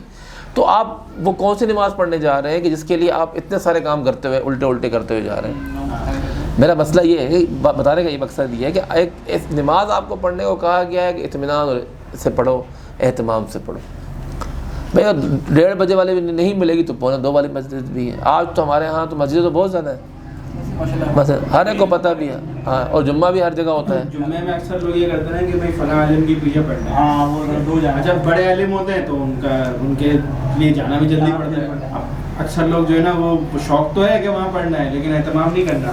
تو آپ وہ کون سی نماز پڑھنے جا رہے ہیں کہ جس کے لیے آپ اتنے سارے کام کرتے ہوئے الٹے کرتے ہوئے جا رہے ہیں۔ میرا مسئلہ یہ ہے، بتانے کا یہ مقصد یہ ہے کہ ایک نماز آپ کو پڑھنے کو کہا گیا ہے کہ اطمینان سے پڑھو، اہتمام سے پڑھو۔ بھائی 1:30 بجے والے بھی نہیں ملے گی تو 1:45 والی مسجد بھی ہے، آج تو ہمارے ہاں تو مسجد تو بہت زیادہ ہے، بس ہر ایک کو پتہ بھی ہے، ہاں، اور جمعہ بھی ہر جگہ ہوتا ہے۔ جمعے میں اکثر لوگ یہ کرتے ہیں کہ بھائی فلاں عالم کی پیچھے پڑھنا ہے، ہاں وہ دو جانا، جب بڑے عالم ہوتے ہیں تو ان کے لیے جانا بھی جلدی پڑتا ہے۔ اکثر لوگ جو ہے نا وہ شوق تو ہے کہ وہاں پڑھنا ہے لیکن اہتمام نہیں کرنا،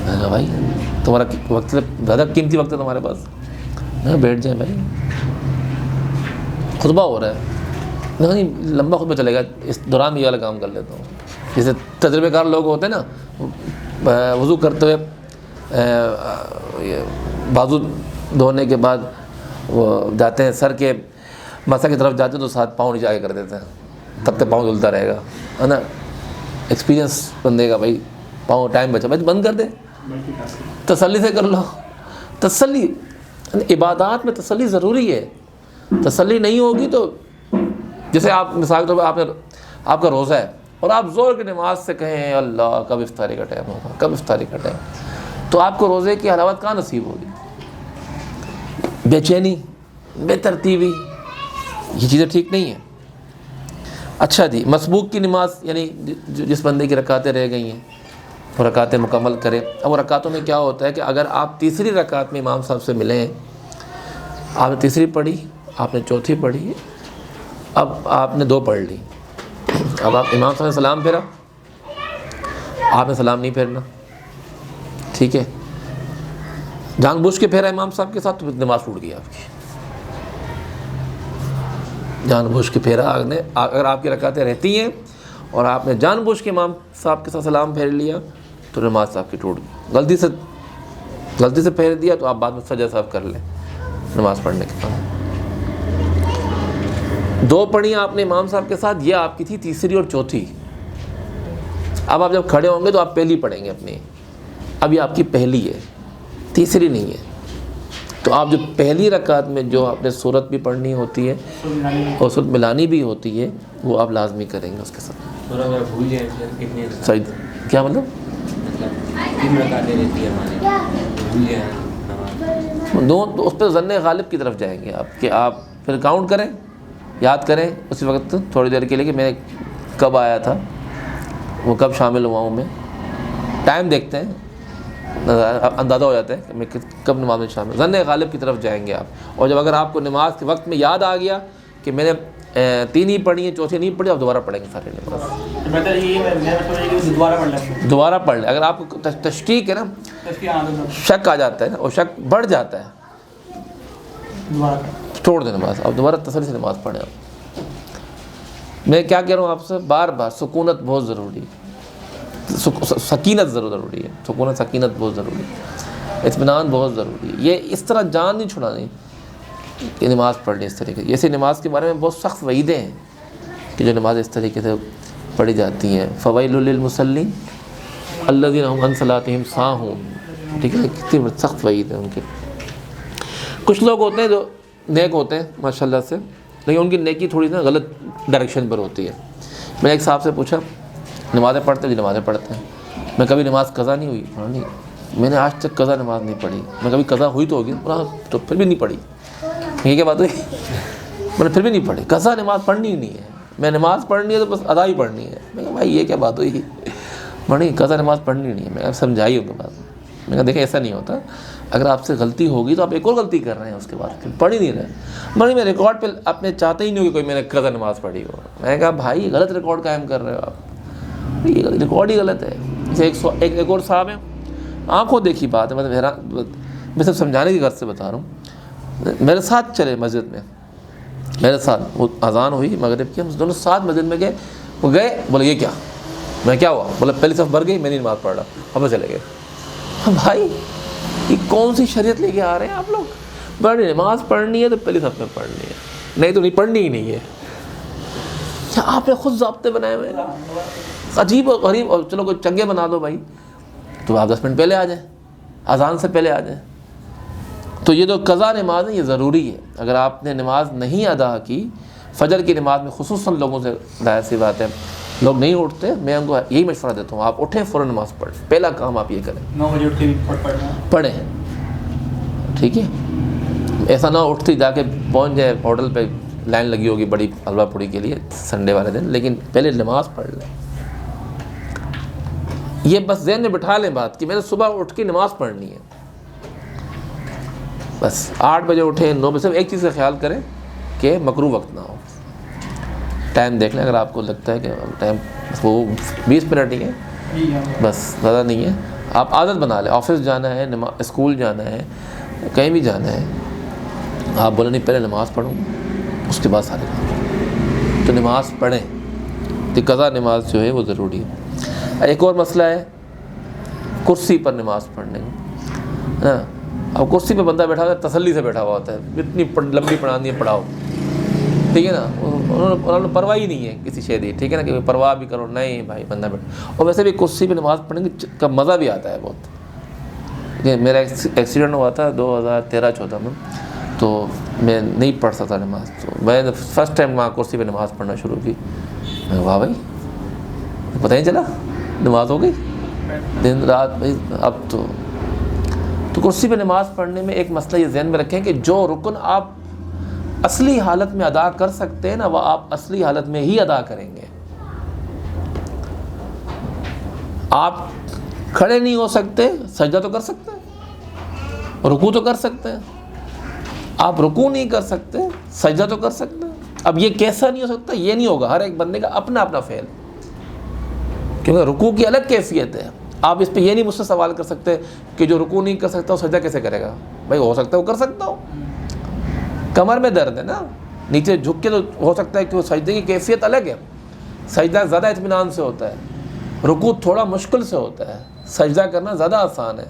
میں نے کہا بھائی تمہارا وقت زیادہ قیمتی وقت ہے تمہارے پاس. میں نے کہا بیٹھ جائیں بھائی, خطبہ ہو رہا ہے. نہیں لمبا خطبہ چلے گا, اس دوران یہ والا کام کر لیتا ہوں. جیسے تجربے کار لوگ ہوتے ہیں نا, وضو کرتے ہوئے بازو دھونے کے بعد وہ جاتے ہیں سر کے مسا کی طرف جاتے ہیں تو ساتھ پاؤں نیچے آگے کر دیتے ہیں, تب تک پاؤں دھلتا رہے گا, ہے نا. ایکسپیرینس بندے کا بھائی پاؤں ٹائم بچا بھائی بند کر دے, تسلی سے کر لو. تسلی عبادات میں تسلی ضروری ہے. تسلی نہیں ہوگی تو جیسے آپ مثال کے طور پر آپ کا روزہ ہے اور آپ زور کی نماز سے کہیں اللہ کب افطاری کا ٹائم ہوگا, کب افطاری کا ٹائم, تو آپ کو روزے کی حلاوت کہاں نصیب ہوگی؟ بے چینی, بے ترتیبی, یہ چیزیں ٹھیک نہیں ہیں. اچھا جی, مسبوق کی نماز یعنی جس بندے کی رکعتیں رہ گئی ہیں وہ رکعتیں مکمل کرے. اب وہ رکعتوں میں کیا ہوتا ہے کہ اگر آپ تیسری رکعت میں امام صاحب سے ملیں, آپ نے تیسری پڑھی, آپ نے چوتھی پڑھی, اب آپ نے 2 پڑھ لی, اب آپ امام صاحب نے سلام پھیرا, آپ نے سلام نہیں پھیرنا, ٹھیک ہے, جان بوجھ کے پھیرا امام صاحب کے ساتھ تو نماز ٹوٹ گئی آپ کی. جان بوجھ کے پھیرا آپ نے, اگر آپ کی رکعتیں رہتی ہیں اور آپ نے جان بوجھ کے امام صاحب کے ساتھ سلام پھیر لیا تو نماز صاحب کی ٹوٹ گئی. غلطی سے پھیر دیا تو آپ بعد میں سجدہ صاحب کر لیں نماز پڑھنے کے بعد. 2 پڑھی آپ نے امام صاحب کے ساتھ, یہ آپ کی تھی تیسری اور چوتھی. اب آپ جب کھڑے ہوں گے تو آپ پہلی پڑھیں گے اپنی, اب یہ آپ کی پہلی ہے, تیسری نہیں ہے. تو آپ جو پہلی رکعت میں جو آپ نے سورت بھی پڑھنی ہوتی ہے اور سورت ملانی بھی ہوتی ہے وہ آپ لازمی کریں گے اس کے ساتھ. بھول جائیں کتنے صحیح کیا مطلب 3 رکعتیں رہتی ہے ہماری, بھول جائیں دو, تو اس پہ ظن غالب کی طرف جائیں گے آپ کہ آپ پھر کاؤنٹ کریں, یاد کریں اسی وقت تھوڑی دیر کے لیے کہ میں کب آیا تھا, وہ کب شامل ہوا ہوں میں. ٹائم دیکھتے ہیں, اندازہ ہو جاتا ہے کہ میں کب نماز میں شامل. ظن غالب کی طرف جائیں گے آپ. اور جب اگر آپ کو نماز کے وقت میں یاد آ گیا کہ میں نے 3 ہی پڑھی ہیں, چوتھی نہیں پڑھی, آپ دوبارہ پڑھیں گے سارے نماز. بہتر یہ ہے دوبارہ پڑھ لیں, دوبارہ پڑھ لیں. اگر آپ کو تشکیک ہے نا, شک آ جاتا ہے نا, اور شک بڑھ جاتا ہے, چھوڑ دیں نماز, آپ دوبارہ تسلی سے نماز پڑھیں. میں کیا کہہ رہا ہوں آپ سے بار بار, سکونت بہت ضروری ہے, سکینت ضروری ہے, سکینت بہت ضروری ہے, اطمینان بہت ضروری ہے. یہ اس طرح جان نہیں چھڑانی کہ نماز پڑھ لیں اس طریقے سے. ایسے نماز کے بارے میں بہت سخت وعیدیں ہیں کہ جو نماز اس طریقے سے پڑھی جاتی ہیں. فویل للمصلین الذین هم عن صلاتهم ساہون, ٹھیک ہے, کتنی سخت وعید ہے ان کی. کچھ لوگ ہوتے ہیں جو نیک ہوتے ہیں ماشاءاللہ سے, لیکن ان کی نیکی تھوڑی نا غلط ڈائریکشن پر ہوتی ہے. میں نے ایک صاحب سے پوچھا نمازیں پڑھتے ہیں؟ جی نمازیں پڑھتے ہیں. میں کبھی نماز قضا نہیں ہوئی؟ نہیں, میں نے آج تک قضا نماز نہیں پڑھی. میں کبھی قضا ہوئی تو ہوگی, تو پھر بھی نہیں پڑھی. یہ کیا بات ہوئی؟ میں نے پھر بھی نہیں پڑھی. قضا نماز پڑھنی ہی نہیں ہے, میں نماز پڑھنی ہے تو بس ادا ہی پڑھنی ہے. میں کہا بھائی یہ کیا بات ہوئی؟ نہیں قضا نماز پڑھنی نہیں ہے. میں سمجھائی ان کے بعد. میں کہا دیکھیں ایسا نہیں ہوتا, اگر آپ سے غلطی ہوگی تو آپ ایک اور غلطی کر رہے ہیں, اس کے بعد پھر پڑھ ہی نہیں رہے. میں ریکارڈ پہ اپنے چاہتے ہی نہیں ہو کہ کوئی میں نے قضا نماز پڑھی ہو. میں نے کہا بھائی غلط ریکارڈ قائم کر رہے ہو آپ, یہ ریکارڈ ہی غلط ہے. جیسے ایک اور صاحب ہیں, آنکھوں دیکھی بات ہے, مطلب حیران, میں سب سمجھانے کی غرض سے بتا رہا ہوں. میرے ساتھ چلے مسجد میں, میرے ساتھ, وہ اذان ہوئی مغرب کی, ہم دونوں ساتھ مسجد میں گئے. وہ گئے, بولے یہ کیا؟ میں کیا ہوا؟ بولے پہلی صف بھر گئی, میں نہیں نماز پڑھ رہا, ہم چلے گئے. بھائی یہ کون سی شریعت لے کے آ رہے ہیں آپ لوگ؟ بڑی نماز پڑھنی ہے تو پہلی صف میں پڑھنی ہے, نہیں تو نہیں پڑھنی ہی نہیں ہے. کیا آپ نے خود ضابطے بنائے ہوئے ہیں عجیب اور غریب. اور چلو کوئی چنگے بنا دو بھائی, تو آپ 10 منٹ پہلے آ جائیں, اذان سے پہلے آ جائیں. تو یہ جو قضا نماز ہے یہ ضروری ہے. اگر آپ نے نماز نہیں ادا کی, فجر کی نماز میں خصوصاً لوگوں سے ظاہر سی بات ہے لوگ نہیں اٹھتے, میں ان کو یہی مشورہ دیتا ہوں آپ اٹھیں فوراً نماز پڑھیں. پہلا کام آپ یہ کریں 9 بجے اٹھ کے پڑھیں, ٹھیک ہے. ایسا نہ اٹھتے جا کے پہنچ جائے ہوٹل پہ, لائن لگی ہوگی بڑی حلوہ پوڑی کے لیے سنڈے والے دن, لیکن پہلے نماز پڑھ لیں. یہ بس ذہن میں بٹھا لیں بات کہ میں نے صبح اٹھ کے نماز پڑھنی ہے. بس 8 بجے اٹھیں, 9 بجے. صرف ایک چیز کا خیال کریں کہ مکروہ وقت نہ ہو. ٹائم دیکھ لیں, اگر آپ کو لگتا ہے کہ ٹائم وہ 20 منٹ ہی ہے, بس زیادہ نہیں ہے, آپ عادت بنا لیں. آفس جانا ہے, اسکول جانا ہے, کہیں بھی جانا ہے, آپ بولے نہیں پہلے نماز پڑھوں اس کے بعد سارے کام. تو نماز پڑھیں, تو قضا نماز جو ہے وہ ضروری ہے. ایک اور مسئلہ ہے کرسی پر نماز پڑھنے کا. اب کرسی پہ بندہ بیٹھا ہوتا ہے, تسلی سے بیٹھا ہوا ہوتا ہے, اتنی لمبی پڑھانی ہے پڑھاؤ, ٹھیک ہے نا, انہوں نے پرواہ ہی نہیں ہے کسی شے دی, ٹھیک ہے نا, کہ پرواہ بھی کرو, نہیں بھائی بندہ بیٹھا. اور ویسے بھی کرسی پہ نماز پڑھنے کا مزہ بھی آتا ہے بہت. میرا ایکسیڈنٹ ہوا تھا 2013-14 میں, تو میں نہیں پڑھ سکتا نماز, تو میں فرسٹ ٹائم وہاں کرسی پہ نماز پڑھنا شروع کی. واہ بھائی پتہ نہیں چلا نماز ہو گئی دن رات بھائی. اب تو کرسی پہ نماز پڑھنے میں ایک مسئلہ یہ ذہن میں رکھیں کہ جو رکن آپ اصلی حالت میں ادا کر سکتے ہیں نا, وہ آپ اصلی حالت میں ہی ادا کریں گے. آپ کھڑے نہیں ہو سکتے, سجدہ تو کر سکتے ہیں, رکوع تو کر سکتے ہیں. آپ رکوع نہیں کر سکتے, سجدہ تو کر سکتے ہیں. اب یہ کیسا نہیں ہو سکتا, یہ نہیں ہوگا, ہر ایک بندے کا اپنا اپنا فعل, کیونکہ رکوع کی الگ کیفیت ہے. آپ اس پہ یہ نہیں مجھ سے سوال کر سکتے کہ جو رکوع نہیں کر سکتا وہ سجدہ کیسے کرے گا. بھائی ہو سکتا ہے وہ کر سکتا ہو, کمر میں درد ہے نا, نیچے جھک کے تو ہو سکتا ہے کہ وہ سجدے کی کیفیت الگ ہے. سجدہ زیادہ اطمینان سے ہوتا ہے, رکوع تھوڑا مشکل سے ہوتا ہے. سجدہ کرنا زیادہ آسان ہے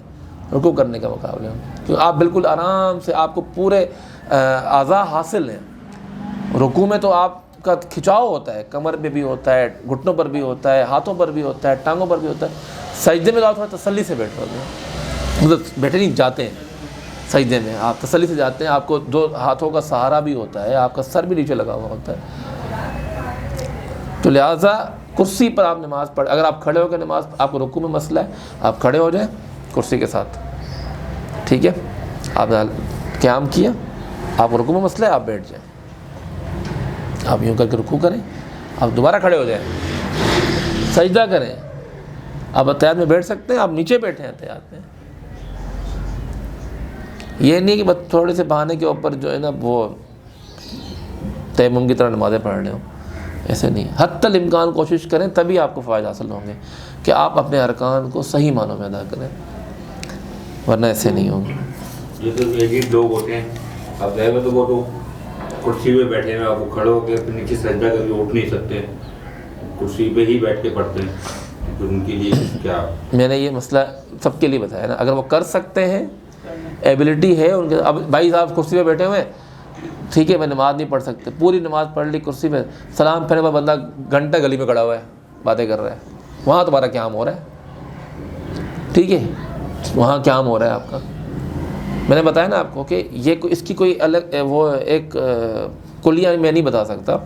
رکوع کرنے کے مقابلے میں, کیونکہ آپ بالکل آرام سے, آپ کو پورے اعضاء حاصل ہیں. رکوع میں تو آپ کا کھچاؤ ہوتا ہے, کمر پہ بھی ہوتا ہے, گھٹنوں پر بھی ہوتا ہے, ہاتھوں پر بھی ہوتا ہے, ٹانگوں پر بھی ہوتا ہے. سجدے میں تو آپ تھوڑا تسلی سے بیٹھے ہوتے ہیں, مطلب بیٹھے نہیں جاتے ہیں سجدے میں, آپ تسلی سے جاتے ہیں. آپ کو 2 ہاتھوں کا سہارا بھی ہوتا ہے, آپ کا سر بھی نیچے لگا ہوا ہوتا ہے. تو لہٰذا کرسی پر آپ نماز پڑھ, اگر آپ کھڑے ہو کے نماز, آپ کو رکوع میں مسئلہ ہے, آپ کھڑے ہو جائیں کرسی کے ساتھ, ٹھیک ہے. آپ قیام کیا, آپ رکوع میں مسئلہ ہے, آپ بیٹھ جائیں, آپ یوں کر کے رکوع کریں, آپ دوبارہ کھڑے ہو جائیں, سجدہ کریں. آپ اتحیات میں بیٹھ سکتے ہیں, آپ نیچے بیٹھیں اتحیات میں. یہ نہیں کہ بس تھوڑے سے بہانے کے اوپر جو ہے نا وہ تیمم کی طرح نمازیں پڑھ رہے ہوں, ایسے نہیں. حتی الامکان کوشش کریں, تبھی آپ کو فائدہ حاصل ہوں گے کہ آپ اپنے ارکان کو صحیح معنوں میں ادا کریں, ورنہ ایسے نہیں ہوں گے. یہ تو ایک لوگ ہوتے ہیں, اب گئے تو وہ تو کرسی پہ بیٹھے ہیں, آپ کو کھڑے ہو کے نیچے سجدہ کر کے اٹھ نہیں سکتے, کرسی پہ ہی بیٹھ کے پڑھتے ہیں, تو ان کے لیے کیا؟ میں نے یہ مسئلہ سب کے لیے بتایا نا, اگر وہ کر سکتے ہیں, ایبلٹی ہے ان کے. اب بھائی صاحب کرسی پہ بیٹھے ہوئے, ٹھیک ہے, میں نماز نہیں پڑھ سکتے, پوری نماز پڑھ لی کرسی پہ, سلام پھرنے پر بندہ گھنٹہ گلی میں کھڑا ہوا ہے, باتیں کر رہا ہے, وہاں تمہارا قیام ہو رہا ہے, ٹھیک ہے, وہاں قیام ہو رہا ہے آپ کا. میں نے بتایا نا آپ کو کہ یہ اس کی کوئی الگ وہ ایک کلیہ میں نہیں بتا سکتا,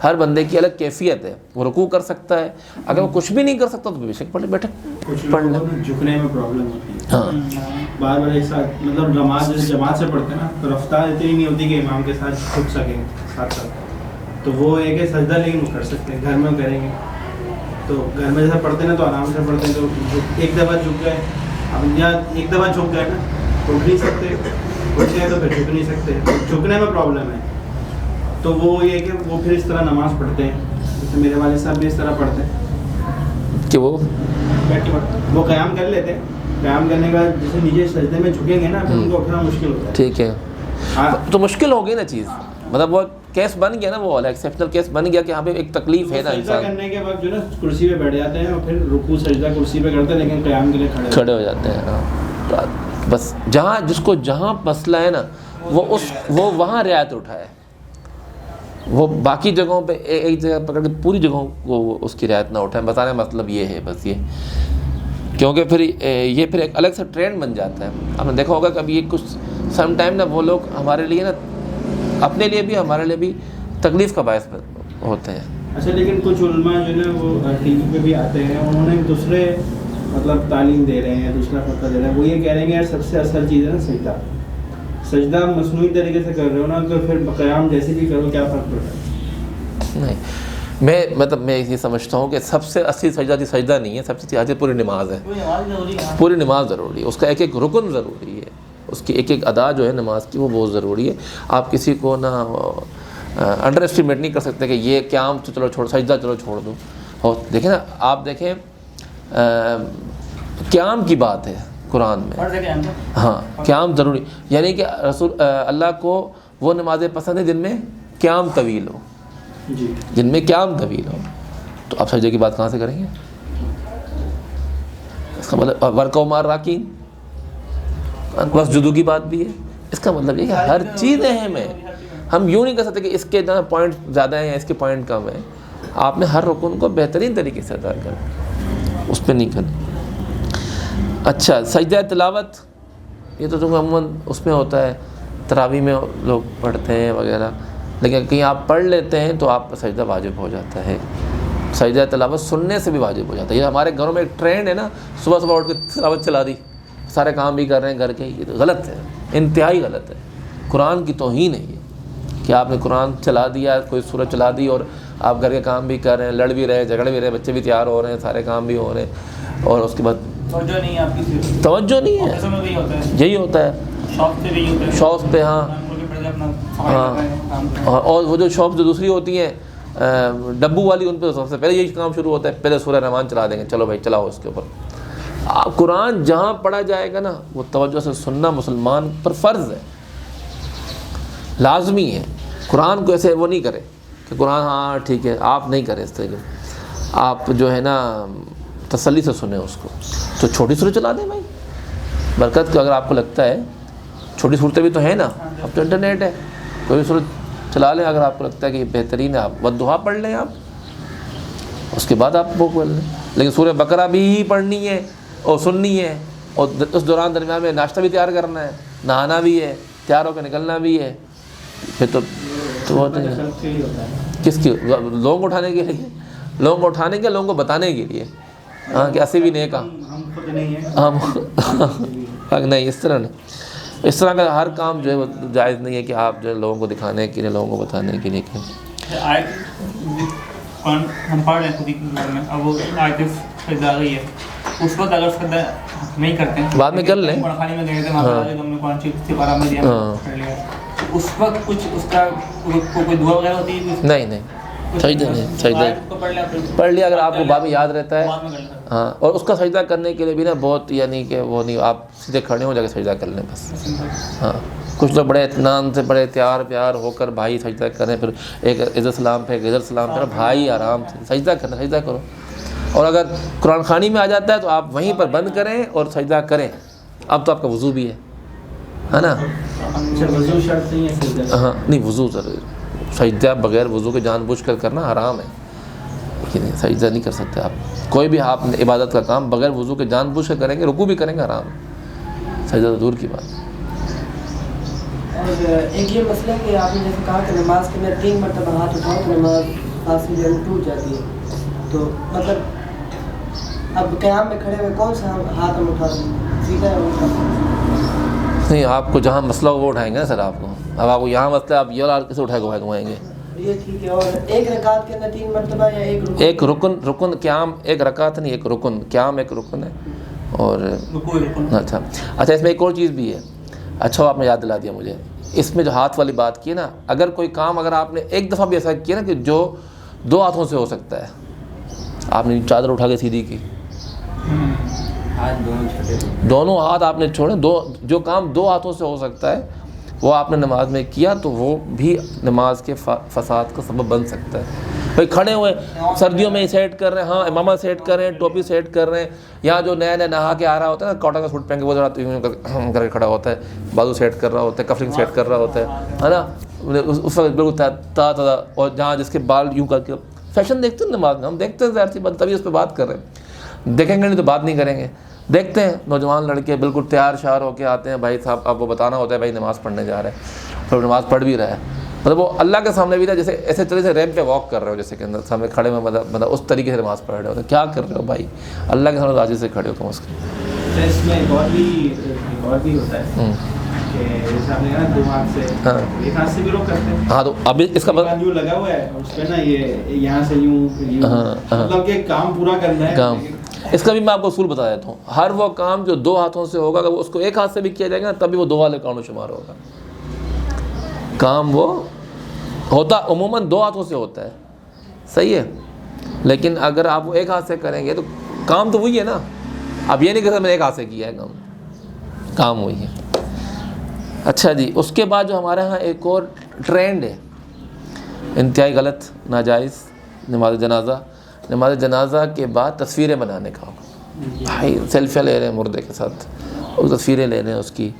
ہر بندے کی الگ کیفیت ہے. وہ رکوع کر سکتا ہے, اگر وہ کچھ بھی نہیں کر سکتا تو بے شک پڑھ لے, بیٹھے پڑھ لے. جھکنے میں پرابلم ہوتی ہے, ہاں, بار بار ایک ساتھ, مطلب نماز جیسے جماعت سے پڑھتے ہیں نا, تو رفتار اتنی نہیں ہوتی کہ امام کے ساتھ جھک سکیں ساتھ ساتھ. تو وہ ایک ہے سجدہ, لیکن وہ کر سکتے ہیں, گھر میں کریں گے تو گھر میں جیسا پڑھتے ہیں نا تو آرام سے پڑھتے ہیں. تو ایک دفعہ جھک گئے, اب یا ایک دفعہ جھک گئے نا تو اٹھ نہیں سکتے, اٹھ گئے تو پھر جھک نہیں سکتے, جھکنے میں پرابلم ہے. تو وہ یہ کہ وہ پھر اس طرح نماز پڑھتے ہیں, جیسے میرے والد صاحب بھی اس طرح پڑھتے ہیں کہ وہ بیٹھ کے پڑھتے, وہ قیام کر لیتے ہیں, قیام کرنے کے بعد جیسے نیچے سجدے میں جھکیں گے نا, پھر ان کو اٹھنا مشکل ہوتا ہے. ٹھیک ہے, تو مشکل ہو گئی نا چیز, مطلب وہ کیس بن گیا نا, وہ والا ایکسیپشنل کیس بن گیا کہ یہاں پہ ایک تکلیف ہے نا. سجدہ کرنے کے بعد جو نا کرسی پہ بیٹھ جاتے ہیں اور پھر رکوع سجدہ کرسی پہ کرتے ہیں, لیکن قیام کے لیے کھڑے ہو جاتے ہیں. بس جہاں جس کو جہاں مسئلہ ہے نا, وہ وہاں رعایت اٹھائے, وہ باقی جگہوں پہ ایک جگہ پکڑ کے پوری جگہوں کو اس کی رعایت نہ اٹھائیں. بتانے کا مطلب یہ ہے بس یہ, کیونکہ پھر یہ پھر ایک الگ سے ٹرینڈ بن جاتا ہے. آپ نے دیکھا ہوگا کبھی یہ کچھ سم ٹائم نا وہ لوگ ہمارے لیے نا, اپنے لیے بھی ہمارے لیے بھی تکلیف کا باعث ہوتے ہیں. اچھا, لیکن کچھ علماء جو نا وہ ٹی وی پہ بھی آتے ہیں, انہوں نے دوسرے مطلب تعلیم دے رہے ہیں, دوسرا فتویٰ دے رہے ہیں. وہ یہ کہہ رہے ہیں کہ یار سب سے اصل چیز ہے نا سجدہ, سجدہ مصنوعی طریقے سے کر رہے ہو نا, تو پھر قیام جیسے بھی کرو کیا فرق پڑتا ہے؟ نہیں, میں یہ سمجھتا ہوں کہ سب سے اصلی سجدہ سجدہ نہیں ہے, سب سے اصلی پوری نماز ہے. پوری نماز ضروری ہے, اس کا ایک ایک رکن ضروری ہے, اس کی ایک ایک ادا جو ہے نماز کی وہ بہت ضروری ہے. آپ کسی کو نا انڈر اسٹیمیٹ نہیں کر سکتے کہ یہ قیام تو چلو چھوڑ, سجدہ چلو چھوڑ دو. اور دیکھیں نا, آپ دیکھیں قیام کی بات ہے قرآن میں. فرض ہے کہ ہاں قیام ضروری، یعنی کہ رسول اللہ کو وہ نمازیں پسند ہیں جن میں قیام طویل ہو، جی جن میں قیام طویل ہو. تو آپ سجدے کی بات کہاں سے کریں گے؟ اس کا مطلب ورکو مار راکین بس جدو کی بات بھی ہے. اس کا مطلب یہ کہ ہر چیز اہم ہے. ہم یوں نہیں کہہ سکتے کہ اس کے پوائنٹ زیادہ ہیں یا اس کے پوائنٹ کم ہیں. آپ نے ہر رکن کو بہترین طریقے سے ادا کرنا، اس پہ نہیں کرنا. اچھا سجدہ تلاوت، یہ تو عموماً اس میں ہوتا ہے، تراویح میں لوگ پڑھتے ہیں وغیرہ، لیکن کہیں آپ پڑھ لیتے ہیں تو آپ پر سجدہ واجب ہو جاتا ہے. سجدہ تلاوت سننے سے بھی واجب ہو جاتا ہے. یہ ہمارے گھروں میں ایک ٹرینڈ ہے نا، صبح صبح اٹھ کے تلاوت چلا دی، سارے کام بھی کر رہے ہیں گھر کے. یہ تو غلط ہے، انتہائی غلط ہے. قرآن کی توہین ہے یہ کہ آپ نے قرآن چلا دیا، کوئی سورت چلا دی اور آپ گھر کے کام بھی کر رہے ہیں، لڑ بھی رہے ہیں، جھگڑ بھی رہے ہیں، بچے بھی تیار ہو رہے ہیں، سارے کام بھی ہو رہے ہیں، اور اس کے بعد توجہ نہیں ہے آپ کی، توجہ نہیں ہے. آفسوں میں بھی ہوتا ہے، یہی ہوتا ہے شاپ سے بھی ہوتا ہے، شوق پہ. ہاں ہاں اور وہ جو شوق جو دوسری ہوتی ہیں ڈبو والی، ان پہ سب سے پہلے یہی کام شروع ہوتا ہے، پہلے سورہ رحمان چلا دیں گے، چلو بھائی چلاؤ اس کے اوپر. قرآن جہاں پڑھا جائے گا نا وہ توجہ سے سننا مسلمان پر فرض ہے، لازمی ہے. قرآن کو ایسے وہ نہیں کرے کہ قرآن ہاں ٹھیک ہے، آپ نہیں کریں اس طریقے. آپ جو ہے نا تسلی سے سنیں اس کو. تو چھوٹی صورت چلا دیں بھائی، برکت کو. اگر آپ کو لگتا ہے چھوٹی صورتیں بھی تو ہیں نا، اب تو انٹرنیٹ ہے، کوئی بھی صورت چلا لیں. اگر آپ کو لگتا ہے کہ یہ بہترین ہے، آپ والضحیٰ پڑھ لیں آپ، اس کے بعد آپ وہ پڑھ لیں. لیکن سورہ بقرہ بھی پڑھنی ہے اور سننی ہے، اور اس دوران درمیان میں ناشتہ بھی تیار کرنا ہے، نہانا بھی ہے، تیار ہو کے نکلنا بھی ہے. پھر تو وہ کس کی؟ لوگوں کو اٹھانے کے لیے، لوگوں کو اٹھانے کے، لوگوں کو بتانے کے لیے. ہاں کہ ایسے بھی نیک ہم خود نہیں ہیں. ہم نہیں، اس طرح نہیں. اس طرح کا ہر کام جو ہے وہ جائز نہیں ہے کہ آپ جو ہے لوگوں کو دکھانے کے لیے، لوگوں کو بتانے کے لیے کہ ہم پڑھ رہے ہیں خود ہی گھر میں، اب وہ آیت سجدہ آ گئی ہے، اس وقت اگر سجدہ نہیں کرتے ہیں بعد میں کر لیں. قرآن خانے میں گئے تھے، وہاں پہ ہم نے قرآن شریف سے بارہ میں دیا پڑھ لیا، اس وقت کچھ اس کا کوئی دعا وغیرہ ہوتی ہے؟ نہیں نہیں، سجدہ نہیں، سجدہ پڑھ لیا اگر آپ کو بعد میں یاد رہتا ہے. ہاں، اور اس کا سجدہ کرنے کے لیے بھی نا بہت، یعنی کہ وہ نہیں آپ سیدھے کھڑے ہو جا کے سجدہ کر لیں بس. ہاں کچھ لوگ بڑے اطمینان سے، بڑے تیار پیار ہو کر بھائی سجدہ کریں، پھر ایک ادھر سلام پہ ایک ادھر سلام پہ. بھائی آرام سے سجدہ کرنا، سجدہ کرو. اور اگر قرآن خوانی میں آ جاتا ہے تو آپ وہیں پر بند کریں اور سجدہ کریں. اب تو آپ کا وضو بھی ہے نا. وضو شرط نہیں ہے سجدہ؟ ہاں نہیں، وضو ضرور. سجدہ بغیر وضو کے جان بوجھ کر کرنا حرام ہے، لیکن سجدہ نہیں کر سکتے آپ. کوئی بھی آپ عبادت کا کام بغیر وضو کے جان بوجھ کر کریں گے، رکوع بھی کریں گے، حرام ہے. سجدہ تو دور کی بات. اور ایک یہ مسئلہ کہ آپ نے جیسے کہا کہ نماز کے اندر 3 مرتبہ ہاتھ اٹھاؤ تو نماز فاصل جو ٹوٹ جاتی ہے، تو مطلب اب قیام میں کھڑے ہوئے کون سا ہاتھ ہم اٹھا سکتے؟ سیدھا نہیں، آپ کو جہاں مسئلہ ہو وہ اٹھائیں گے نا سر. آپ کو اب آپ کو یہاں مسئلہ، آپ یہ اور کیسے اٹھائے گھمائیں گے؟ یہ ٹھیک ہے. اور ایک رکعت کے اندر 3 مرتبہ یا ایک رکن قیام ایک رکعت نہیں، ایک رکن قیام ایک رکن ہے. اور اچھا اس میں ایک اور چیز بھی ہے. اچھا آپ نے یاد دلا دیا مجھے. اس میں جو ہاتھ والی بات کی ہے نا، اگر کوئی کام اگر آپ نے ایک دفعہ بھی ایسا کیا نا کہ جو 2 ہاتھوں سے ہو سکتا ہے، آپ نے چادر اٹھا کے سیدھی کی، دونوں ہاتھ آپ نے چھوڑے، جو کام 2 ہاتھوں سے ہو سکتا ہے وہ آپ نے نماز میں کیا تو وہ بھی نماز کے فساد کا سبب بن سکتا ہے. بھائی کھڑے ہوئے سردیوں میں سیٹ کر رہے ہیں، ہاں امامہ سیٹ کر رہے ہیں، ٹوپی سیٹ کر رہے ہیں، یا جو نیا نہا کے آ رہا ہوتا ہے نا، کاٹن کا سوٹ پہن کے وہ ذرا کر کے کھڑا ہوتا ہے، بازو سیٹ کر رہا ہوتا ہے، کفرنگ سیٹ کر رہا ہوتا ہے نا. اس وقت بالکل تازہ، اور جہاں جس کے بال یوں کر کے فیشن دیکھتے ہیں نماز میں، ہم دیکھتے ہیں ظاہر سی بات، تبھی اس پہ بات کر رہے ہیں. دیکھیں گے نہیں تو بات نہیں کریں گے. دیکھتے ہیں نوجوان لڑکے بالکل تیار شیار ہو کے آتے ہیں، بھائی صاحب آپ کو بتانا ہوتا ہے بھائی نماز پڑھنے جا رہے ہیں، پھر نماز پڑھ بھی رہا ہے، مطلب وہ اللہ کے سامنے بھی نا جیسے ایسے طرح سے ریمپ پہ واک کر رہے ہو، جیسے کہ اندر سامنے کھڑے میں مطلب اس طریقے سے نماز پڑھ رہے ہو. کیا کر رہے ہو بھائی؟ اللہ کے سامنے راضی سے کھڑے ہو کم از کم. اس میں ایک اور بھی ہوتا ہے کہ جیسے آپ نے کہا 2 ہاتھ سے، ایک ہاتھ سے بھی لوگ کرتے ہیں. ہاں تو اب اس کا جو لگا ہوا ہے اس پہ نا یہ یہاں سے یوں مطلب کہ کام پورا کرنا ہے. کام اس کا بھی میں آپ کو اصول بتا دیتا ہوں. ہر وہ کام جو 2 ہاتھوں سے ہوگا، اگر اس کو ایک ہاتھ سے بھی کیا جائے گا تبھی وہ 2 والے کام میں شمار ہوگا. کام وہ ہوتا عموماً 2 ہاتھوں سے ہوتا ہے، صحیح ہے، لیکن اگر آپ وہ ایک ہاتھ سے کریں گے تو کام تو وہی ہے نا. اب یہ نہیں کہ میں نے ایک ہاتھ سے کیا ہے کام وہی ہے. اچھا جی, اس کے بعد جو ہمارے ہاں ایک اور ٹرینڈ ہے انتہائی غلط ناجائز, نماز جنازہ. نماز جنازہ کے بعد تصویریں بنانے کا. بھائی سیلفیاں لے رہے ہیں مردے کے ساتھ, اور تصویریں لے رہے ہیں اس کی.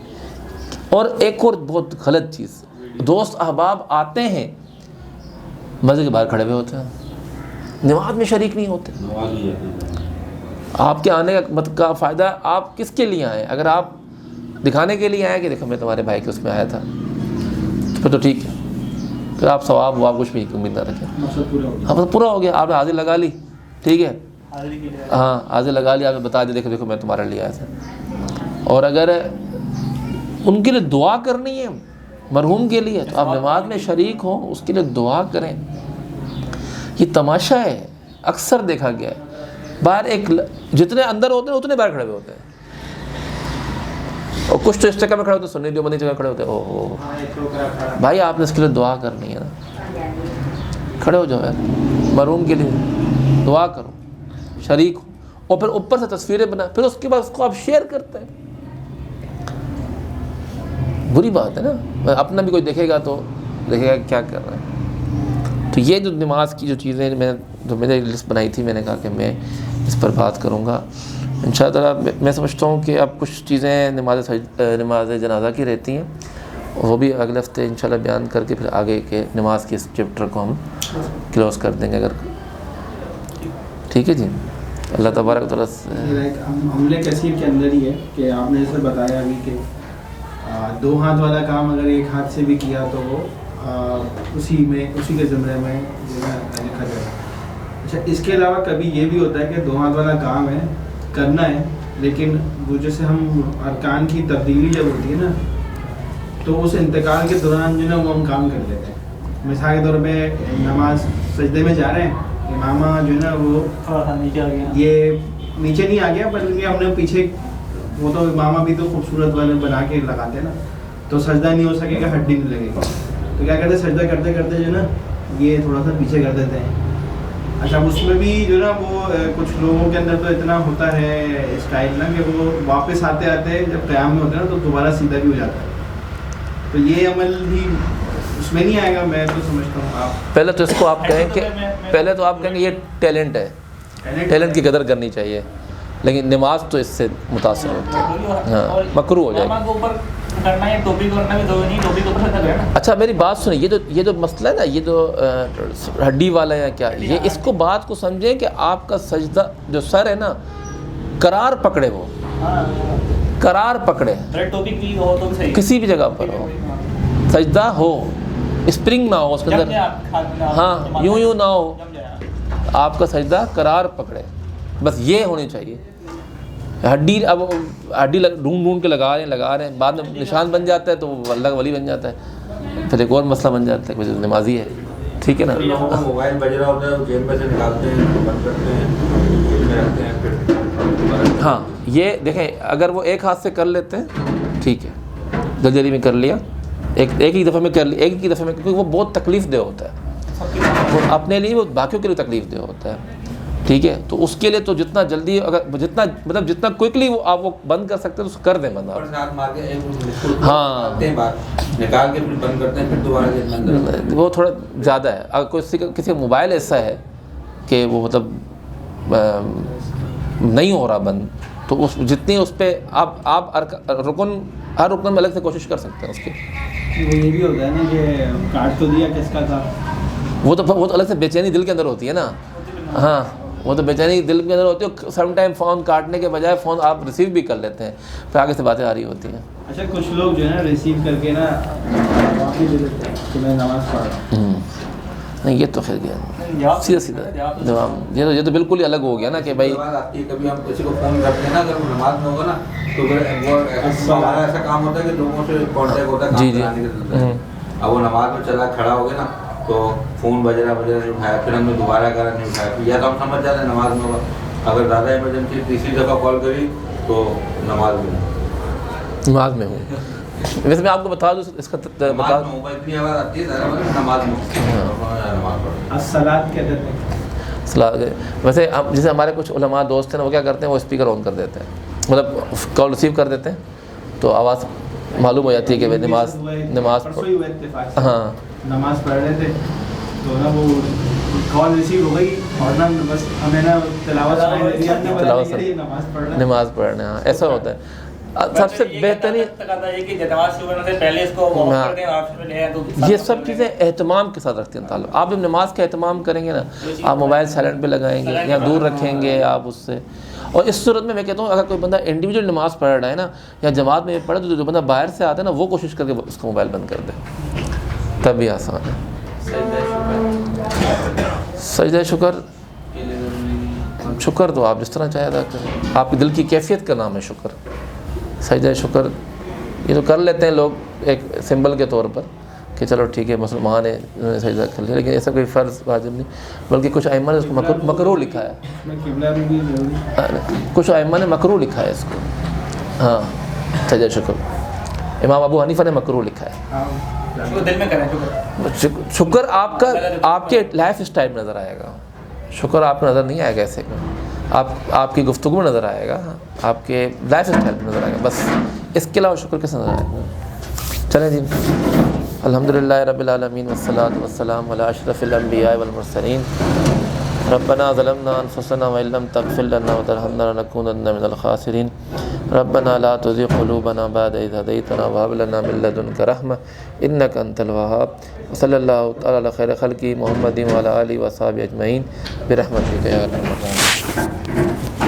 اور ایک اور بہت غلط چیز, دوست احباب آتے ہیں مسجد کے باہر کھڑے ہوئے ہوتے ہیں, نماز میں شریک نہیں ہوتے. آپ کے آنے کا فائدہ آپ کس کے لیے آئے؟ اگر آپ دکھانے کے لیے آئے کہ دیکھو میں تمہارے بھائی کے اس میں آیا تھا, پھر تو ٹھیک ہے, پھر آپ ثواب وہ آپ کچھ بھی امید نہ رکھیں. ہاں بس پورا ہو گیا, آپ نے حاضری لگا لی, ٹھیک ہے, ہاں حاضری لگا لی, آپ نے بتا دیا دیکھو دیکھو میں تمہارے لیے آیا تھا. اور اگر ان کے لیے دعا کرنی ہے مرحوم کے لیے تو آپ نماز میں شریک ہوں, اس کے لیے دعا کریں. یہ تماشا ہے, اکثر دیکھا گیا ہے. باہر ایک جتنے اندر ہوتے ہیں اتنے باہر کھڑے ہوئے ہوتے ہیں, اور کچھ تو اس جگہ میں کھڑے ہوتے ہیں, سنی دیوبندی جگہ کھڑے ہوتے ہیں. اوہ بھائی آپ نے اس کے لیے دعا کرنی ہے نا, کھڑے ہو جاؤ یار, مرحوم کے لیے دعا کرو, شریک ہو. اور پھر اوپر سے تصویریں بنا, پھر اس کے بعد اس کو آپ شیئر کرتے ہیں. بری بات ہے نا, اپنا بھی کوئی دیکھے گا تو دیکھے گا کیا کر رہا ہے. تو یہ جو نماز کی جو چیزیں میں نے لسٹ بنائی تھی, میں نے کہا کہ میں اس پر بات کروں گا انشاءاللہ. میں سمجھتا ہوں کہ اب کچھ چیزیں نماز جنازہ کی رہتی ہیں, وہ بھی اگلے ہفتے انشاءاللہ بیان کر کے پھر آگے کے نماز کے اس چیپٹر کو ہم کلوز کر دیں گے, اگر ٹھیک ہے جی. اللہ تبارک تعالیٰ سے عمل کثیر کے اندر ہی ہے کہ آپ نے جیسے بتایا ابھی کہ 2 ہاتھ والا کام اگر 1 ہاتھ سے بھی کیا تو وہ اسی کے زمرے میں لکھا جائے. اچھا, اس کے علاوہ کبھی یہ بھی ہوتا ہے کہ 2 ہاتھ والا کام ہے, کرنا ہے, لیکن وہ جیسے ہم ارکان کی تبدیلی جب ہوتی ہے نا, تو اس انتقال کے دوران جو ہے نا وہ ہم کام کر لیتے ہیں. مثال کے طور پہ نماز سجدے میں جا رہے ہیں, امامہ جو ہے نا وہ یہ نیچے نہیں آ گیا, بلکہ ہم نے پیچھے, وہ تو امامہ بھی تو خوبصورت والے بنا کے لگاتے ہیں نا, تو سجدہ نہیں ہو سکے گا, ہڈی نہیں لگے گی, تو کیا کرتے ہیں سجدہ کرتے کرتے جو ہے نا یہ تھوڑا سا پیچھے کر دیتے ہیں. اچھا, اس میں بھی جو ہے نا وہ کچھ لوگوں کے اندر تو اتنا ہوتا ہے اسٹائل نا کہ وہ واپس آتے آتے جب قیام میں ہوتے ہیں نا تو دوبارہ سیدھا بھی ہو جاتا ہے. تو یہ عمل بھی اس میں نہیں آئے گا, میں تو سمجھتا ہوں. آپ پہلے تو اس کو آپ کہیں کہ پہلے تو آپ کہیں گے یہ ٹیلنٹ ہے, ٹیلنٹ کی قدر کرنی چاہیے, لیکن نماز تو اس سے متاثر ہوتی ہے, ہاں مکروہ ہو جائے گی. اچھا میری بات سنیں, یہ جو مسئلہ ہے نا, یہ جو ہڈی والا ہے کیا, یہ اس کو بات کو سمجھیں کہ آپ کا سجدہ جو سر ہے نا قرار پکڑے, وہ قرار پکڑے, کسی بھی جگہ پر ہو, سجدہ ہو, اسپرنگ نہ ہو اس کے اندر, ہاں یوں نہ ہو, آپ کا سجدہ قرار پکڑے, بس یہ ہونی چاہیے. ہڈی اب ہڈی ڈھونڈ کے لگا رہے ہیں, بعد میں نشان بن جاتا ہے تو وہ اللہ کا ولی بن جاتا ہے, پھر ایک اور مسئلہ بن جاتا ہے کہ نمازی ہے, ٹھیک ہے نا. لوگوں کا موبائل بج رہا ہوتا ہے, جیب میں سے نکالتے ہیں, بند کرتے ہیں, جیب میں رکھتے ہیں, پھر ہاں یہ دیکھیں اگر وہ 1 ہاتھ سے کر لیتے ہیں ٹھیک ہے, جلدی میں کر لیا, ایک ہی دفعہ میں کر لیا, ایک ہی دفعہ میں, کیونکہ وہ بہت تکلیف دہ ہوتا ہے, وہ اپنے لیے, وہ باقیوں کے لیے تکلیف دہ ہوتا ہے, ٹھیک ہے. تو اس کے لیے تو جتنا جلدی, اگر جتنا کوئکلی وہ آپ وہ بند کر سکتے ہیں تو کر دیں بند آپ. ہاں نکال کے پھر بند کرتے ہیں, پھر دوبارہ وہ تھوڑا زیادہ ہے. اگر کسی کا موبائل ایسا ہے کہ وہ مطلب نہیں ہو رہا بند, تو اس جتنی اس پہ آپ ہر رکن میں الگ سے کوشش کر سکتے ہیں اس کی. وہ یہ بھی ہوتا ہے نا کہ کاٹ تو دیا کس کا تھا, وہ تو الگ سے بے چینی دل کے اندر ہوتی ہے نا, ہاں وہ تو بے چینی دل کے اندر ہوتی ہے. سم ٹائم فون کاٹنے کے بجائے فون آپ ریسیو بھی کر لیتے ہیں, پھر آگے سے باتیں آ رہی ہوتی ہیں. اچھا کچھ لوگ جو ہے نا ریسیو کر کے نا واقعی دے دیتے ہیں کہ میں نماز پڑھ رہا ہوں. نہیں یہ تو خیر گیا سیدھا جواب, یہ تو بالکل ہی الگ ہو گیا نا کہ بھائی کبھی ہم کسی کو فون کرتے ہیں نا, اگر وہ نماز میں ہوگا نا تو پھر وہ ہمارا ایسا کام ہوتا ہے کہ لوگوں سے کانٹیکٹ ہوتا ہے کام کرانے کے سلسلے. اب وہ نماز میں چلا کھڑا ہو گیا نا تو فون بج رہا نہیں اٹھایا, پھر ہم نے دوبارہ کرا نہیں اٹھایا, یا تو ہم سمجھ جاتے ہیں نماز میں ہوگا. اگر زیادہ ایمرجنسی تیسری دفعہ کال کری تو نماز میں ہوں. ویسے میں آپ کو بتا دوں اس کا بتا اتنی آواز آتی ہے نماز میں الصلاۃ کہتے ہیں. ویسے جیسے ہمارے کچھ علماء دوست ہیں نا، وہ کیا کرتے ہیں، وہ اسپیکر آن کر دیتے ہیں، مطلب کال ریسیو کر دیتے ہیں تو آواز معلوم ہو جاتی ہے کہ بھائی نماز پرسوں ہی ہوا اتفاق سے، ہاں نماز پڑھ رہے تھے تو نا وہ کال ریسیو ہو گئی اور نا بس ہمیں نا تلاوت نماز پڑھنے، ہاں ایسا ہوتا ہے۔ سب سے بہترین یہ سب چیزیں اہتمام کے ساتھ رکھتے ہیں تعلق۔ آپ جب نماز کا اہتمام کریں گے نا، آپ موبائل سائلنٹ پہ لگائیں گے یا دور رکھیں گے آپ اس سے، اور اس صورت میں کہتا ہوں اگر کوئی بندہ انڈیویجول نماز پڑھ رہا ہے نا یا جماعت میں پڑھے تو جو بندہ باہر سے آتا ہے نا وہ کوشش کر کے اس کا موبائل بند کر دے، تب بھی آسان ہے۔ سجدہ شکر، شکر تو آپ جس طرح چاہے ادا کریں، آپ کی دل کی کیفیت کا نام ہے شکر۔ سجدہ شکر یہ تو کر لیتے ہیں لوگ ایک سمبل کے طور پر کہ چلو ٹھیک ہے مسلمان ہے انہوں نے سجدہ کر لیا، لیکن ایسا کوئی فرض واجب نہیں، بلکہ کچھ ائمہ نے اس کو مکروہ لکھا ہے، کچھ ائمہ نے مکروہ لکھا ہے اس کو، ہاں سجدہ شکر امام ابو حنیفہ نے مکروہ لکھا ہے۔ دل میں کریں شکر آپ کا آپ کے لائف اسٹائل میں نظر آئے گا، شکر آپ کو نظر نہیں آئے گا ایسے میں، آپ کی گفتگو میں نظر آئے گا، آپ کے لائف اسٹائل میں نظر آئے گا، بس اس کے علاوہ شکر کیسے نظر آئے گا۔ چلیں جی، الحمدللہ رب العالمین والصلاۃ والسلام علی اشرف الانبیاء والمرسلین، ربنا ظلمنا انفسنا وان لم تغفر لنا وترحمنا لنكونن من الخاسرین، ربنا لا تزغ قلوبنا بعد اذ هديتنا وهب لنا من لدنك رحمة انك انت الوهاب، وصلی اللہ تعالی علی خیر خلقہ محمد وعلی آلہ وصحبہ اجمعین برحمتک یا ارحم الراحمین۔